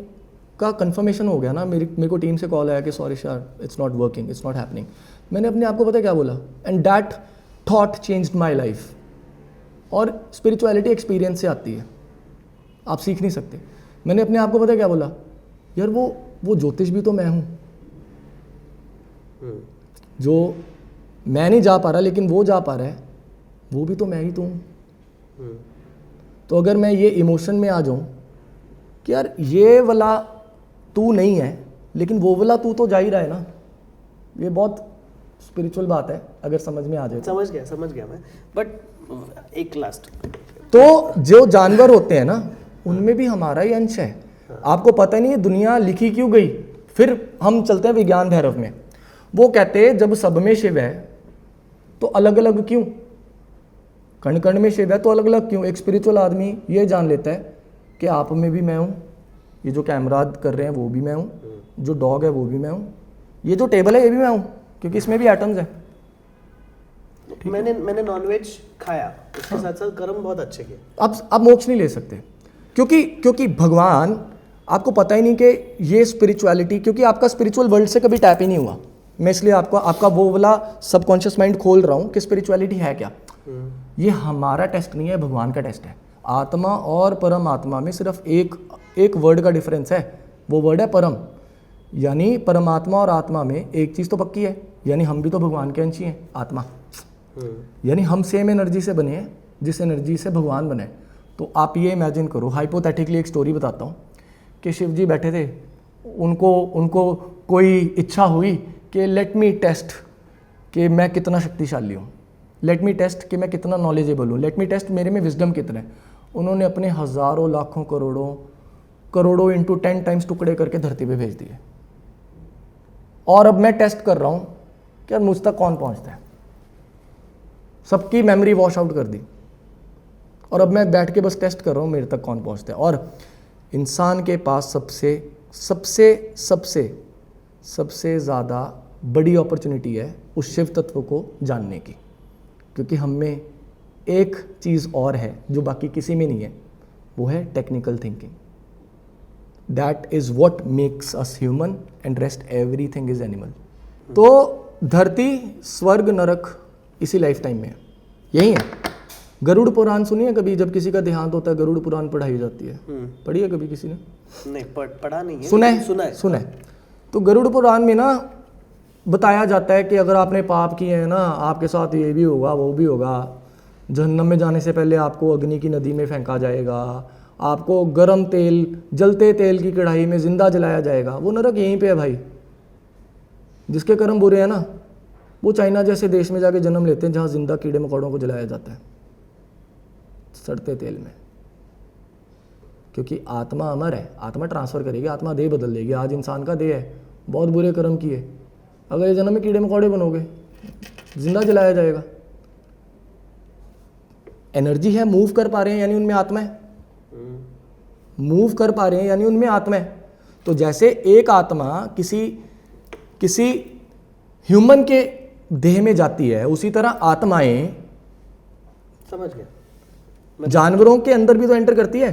का कंफर्मेशन हो गया ना, मेरे को टीम से कॉल आया कि sorry sir, it's not working, it's not happening. मैंने अपने आप को पता क्या बोला, and that thought changed my life. और स्पिरिचुअलिटी एक्सपीरियंस से आती है, आप सीख नहीं सकते। मैंने अपने आप को पता क्या बोला, यार वो ज्योतिष भी तो मैं हूँ, जो मैं नहीं जा पा रहा लेकिन वो जा पा रहा है, वो भी तो मैं ही तो हूँ। तो अगर मैं ये इमोशन में आ जाऊँ कि यार ये वाला तू नहीं है लेकिन वो वाला तू तो जा ही रहा है ना, ये बहुत स्पिरिचुअल बात है अगर समझ में आ जाए। समझ गया मैं, बट एक लास्ट, तो जो जानवर होते हैं ना, उनमें भी हमारा ही अंश है। आपको पता नहीं है दुनिया लिखी क्यों गई। फिर हम चलते हैं विज्ञान भैरव में, वो कहते हैं जब सब में शिव है तो अलग अलग क्यों, कण कण में शिव है तो अलग अलग क्यों। एक स्पिरिचुअल आदमी ये जान लेता है कि आप में भी मैं हूँ, ये जो कैमरा कर रहे हैं वो भी मैं हूँ, जो डॉग है वो भी मैं हूँ, ये जो टेबल है ये भी मैं हूँ, क्योंकि इसमें भी एटम्स हैं। मैंने नॉनवेज खाया, उसके साथ साथ कर्म बहुत अच्छे किए। आप मोक्ष नहीं ले सकते, क्योंकि भगवान, आपको पता ही नहीं कि ये स्पिरिचुअलिटी, क्योंकि आपका स्पिरिचुअल वर्ल्ड से कभी टैप ही नहीं हुआ। मैं इसलिए आपका वो वाला सबकॉन्शियस माइंड खोल रहा हूँ कि स्पिरिचुअलिटी है क्या। ये हमारा टेस्ट नहीं है, भगवान का टेस्ट है। आत्मा और परमात्मा में सिर्फ एक वर्ड का डिफरेंस है, वो वर्ड है परम। यानी परमात्मा और आत्मा में एक चीज़ तो पक्की है, यानी हम भी तो भगवान के अंश ही हैं, आत्मा। यानी हम सेम एनर्जी से बने हैं जिस एनर्जी से भगवान बने। तो आप ये इमेजिन करो, हाइपोथेटिकली एक स्टोरी बताता हूँ कि शिव जी बैठे थे, उनको कोई इच्छा हुई कि लेट मी टेस्ट कि मैं कितना शक्तिशाली हूँ, लेट मी टेस्ट कि मैं कितना नॉलेजेबल हूँ, लेट मी टेस्ट मेरे में विजडम कितना है। उन्होंने अपने हज़ारों लाखों करोड़ों इंटू 10 टाइम्स टुकड़े करके धरती पे भेज दिए। और अब मैं टेस्ट कर रहा हूँ कि यार मुझ तक कौन पहुँचता है। सबकी मेमोरी वॉश आउट कर दी, और अब मैं बैठ के बस टेस्ट कर रहा हूँ मेरे तक कौन पहुँचता है। और इंसान के पास सबसे ज़्यादा बड़ी अपॉर्चुनिटी है उस शिव तत्व को जानने की, क्योंकि हम में एक चीज़ और है जो बाकी किसी में नहीं है, वो है technical thinking. That is what makes us human and rest everything is animal. तो धरती, स्वर्ग, नरक इसी लाइफ टाइम में है, यही है। गरुड़ पुराण सुनिए कभी, जब किसी का देहांत होता है गरुड़ पुराण पढ़ाई जाती है, पढ़ी है कभी किसी ने? नहीं, पढ़ा नहीं है, सुना है। तो गरुड़ पुराण में ना बताया जाता है कि अगर आपने पाप किए हैं ना, आपके साथ ये भी होगा वो भी होगा। जहन्नम में जाने से पहले आपको अग्नि की नदी में फेंका जाएगा, आपको गर्म तेल, जलते तेल की कढ़ाई में जिंदा जलाया जाएगा। वो नरक यहीं पे है भाई। जिसके कर्म बुरे हैं ना, वो चाइना जैसे देश में जाके जन्म लेते हैं जहाँ जिंदा कीड़े मकोड़ों को जलाया जाता है सड़ते तेल में। क्योंकि आत्मा अमर है, आत्मा ट्रांसफर करेगी, आत्मा देह बदल देगी। आज इंसान का देह है, बहुत बुरे कर्म किए, अगले जन्म में कीड़े मकोड़े बनोगे, जिंदा जलाया जाएगा। एनर्जी है, मूव कर पा रहे हैं यानी उनमें आत्मा है, मूव कर पा रहे हैं यानी उनमें आत्मा है। तो जैसे एक आत्मा किसी ह्यूमन के देह में जाती है, उसी तरह आत्माएं, समझ गया, जानवरों के अंदर भी तो एंटर करती है,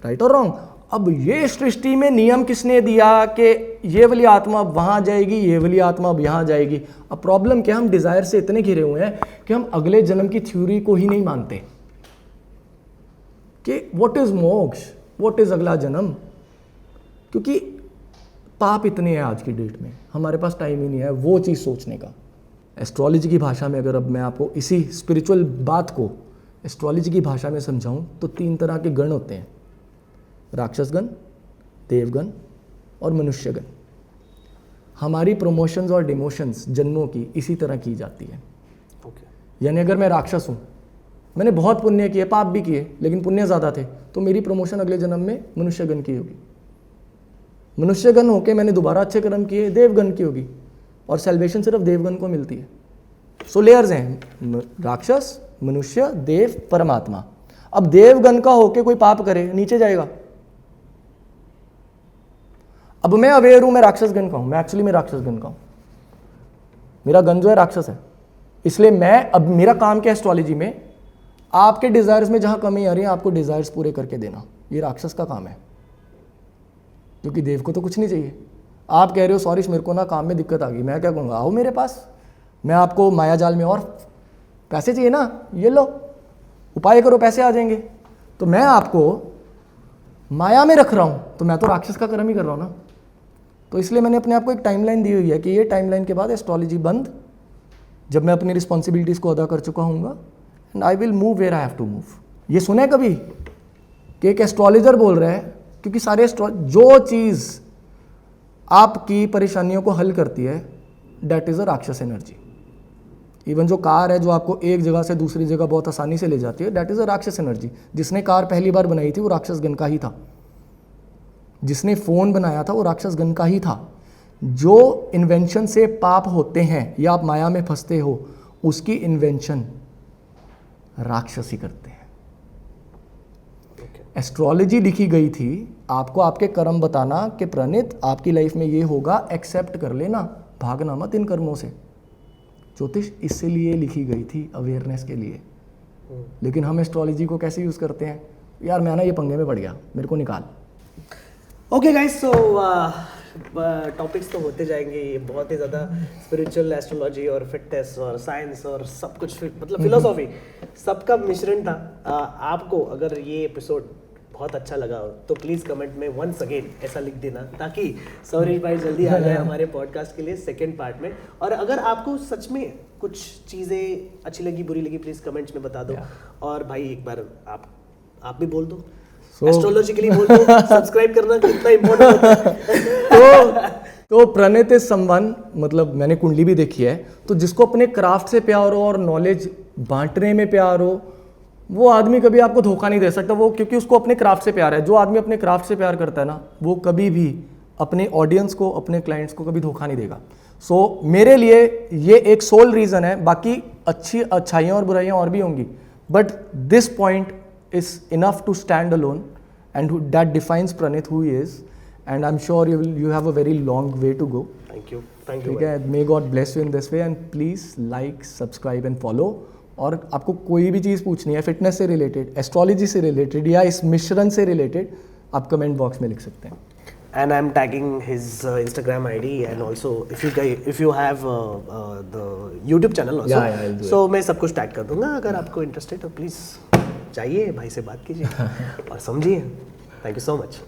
राइट और रॉन्ग। अब ये सृष्टि में नियम किसने दिया कि ये वाली आत्मा अब वहाँ जाएगी, ये वाली आत्मा अब यहाँ जाएगी। अब प्रॉब्लम क्या, हम डिज़ायर से इतने घिरे हुए हैं कि हम अगले जन्म की थ्योरी को ही नहीं मानते कि व्हाट इज़ मोक्ष, व्हाट इज़ अगला जन्म। क्योंकि पाप इतने हैं आज की डेट में, हमारे पास टाइम ही नहीं है वो चीज़ सोचने का। एस्ट्रोलॉजी की भाषा में अगर अब मैं आपको इसी स्पिरिचुअल बात को एस्ट्रोलॉजी की भाषा में समझाऊं तो 3 तरह के गण होते हैं, राक्षसगण, देवगण और मनुष्यगण। हमारी प्रमोशंस और डिमोशंस जन्मों की इसी तरह की जाती है। यानी अगर मैं राक्षस हूँ, मैंने बहुत पुण्य किए, पाप भी किए, लेकिन पुण्य ज़्यादा थे, तो मेरी प्रमोशन अगले जन्म में मनुष्यगण की होगी। मनुष्यगण होके मैंने दोबारा अच्छे कर्म किए, देवगण की होगी। और सेल्वेशन सिर्फ देवगण को मिलती है। सो लेयर्स हैं, राक्षस, मनुष्य, देव, परमात्मा। अब देवगण का होके कोई पाप करे, नीचे जाएगा। अब मैं अवेयर हूं मैं राक्षसगण का हूं, मैं एक्चुअली मैं राक्षसगण का हूं, मेरा गण जो है राक्षस है। इसलिए मैं अब मेरा काम क्या है एस्ट्रोलॉजी में, आपके डिजायर्स में जहां कमी आ रही है आपको डिजायर्स पूरे करके देना, ये राक्षस का काम है। क्योंकि देव को तो कुछ नहीं चाहिए। आप कह रहे हो सॉरी मेरे को ना काम में दिक्कत आ गई, मैं क्या कहूँगा, आओ मेरे पास, मैं आपको माया जाल में और पैसे चाहिए ना, ये लो उपाय करो, पैसे आ जाएंगे। तो मैं आपको माया में रख रहा हूँ, तो मैं तो राक्षस का कर्म ही कर रहा हूँ ना। तो इसलिए मैंने अपने आप को एक टाइमलाइन दी हुई है कि ये टाइमलाइन के बाद एस्ट्रोलॉजी बंद, जब मैं अपनी रिस्पॉन्सिबिलिटीज़ को अदा कर चुका हूँगा, and I will move where I have to move. ये सुना है कभी कि एक एस्ट्रोलॉजर बोल रहा है, क्योंकि सारे जो चीज़ आपकी परेशानियों को हल करती है डैट इज़ अ राक्षस एनर्जी। इवन जो कार है जो आपको एक जगह से दूसरी जगह बहुत आसानी से ले जाती है, डैट इज़ अ राक्षस एनर्जी। जिसने कार पहली बार बनाई थी वो राक्षस गण का ही था, जिसने फ़ोन बनाया था वो राक्षस गण का ही था। जो इन्वेंशन से पाप होते हैं या आप माया में फंसते हो, उसकी इन्वेंशन राक्षस ही करते हैं। एस्ट्रोलॉजी लिखी गई थी आपको आपके कर्म बताना कि प्रणीत आपकी लाइफ में ये होगा, एक्सेप्ट कर लेना, भागना मत इन कर्मों से। ज्योतिष इसलिए लिखी गई थी अवेयरनेस के लिए। लेकिन हम एस्ट्रोलॉजी को कैसे यूज़ करते हैं, यार मैं ना ये पंगे में पड़ गया, मेरे को निकाल। ओके गाइस, सो टॉपिक्स तो होते जाएंगे, ये बहुत ही ज़्यादा स्पिरिचुअल, एस्ट्रोलॉजी और फिटनेस और साइंस और सब कुछ, मतलब फिलोसॉफी सबका मिश्रण था। आपको अगर ये एपिसोड बहुत अच्छा लगा हो तो प्लीज़ कमेंट में वंस अगेन ऐसा लिख देना, ताकि सौरीश भाई जल्दी आ जाए हमारे पॉडकास्ट के लिए सेकेंड पार्ट में। और अगर आपको सच में कुछ चीज़ें अच्छी लगी, बुरी लगी, प्लीज़ कमेंट्स में बता दो। और भाई एक बार आप भी बोल दो, एस्ट्रोलॉजी के लिए बोल दो, सब्सक्राइब करना कितना इम्पोर्टेंट होता है। तो प्रणीत इज समवन, मतलब मैंने कुंडली भी देखी है, तो जिसको अपने क्राफ्ट से प्यार हो और नॉलेज बांटने में प्यार हो, वो आदमी कभी आपको धोखा नहीं दे सकता। वो क्योंकि उसको अपने क्राफ्ट से प्यार है। जो आदमी अपने क्राफ्ट से प्यार करता है ना, वो कभी भी अपने ऑडियंस को, अपने क्लाइंट्स को कभी धोखा नहीं देगा। सो मेरे लिए ये एक सोल रीज़न है। बाकी अच्छाइयाँ और बुराइयाँ और भी होंगी, but this point is enough to stand alone, and that defines Pranit who he is, and I'm sure you have a very long way to go. Thank you. ठीक है, may God bless you in this way, and please like, subscribe and follow. और आपको कोई भी चीज़ पूछनी है fitness से related, astrology से रिलेटेड या इस मिश्रण से रिलेटेड, आप कमेंट बॉक्स में लिख सकते हैं। And I'm tagging his Instagram ID, and also if you have the YouTube channel also, I'll do so मैं सब कुछ टैग कर दूंगा। अगर आपको इंटरेस्टेड हो प्लीज़ जाइए, भाई से बात कीजिए और समझिए। Thank you so much.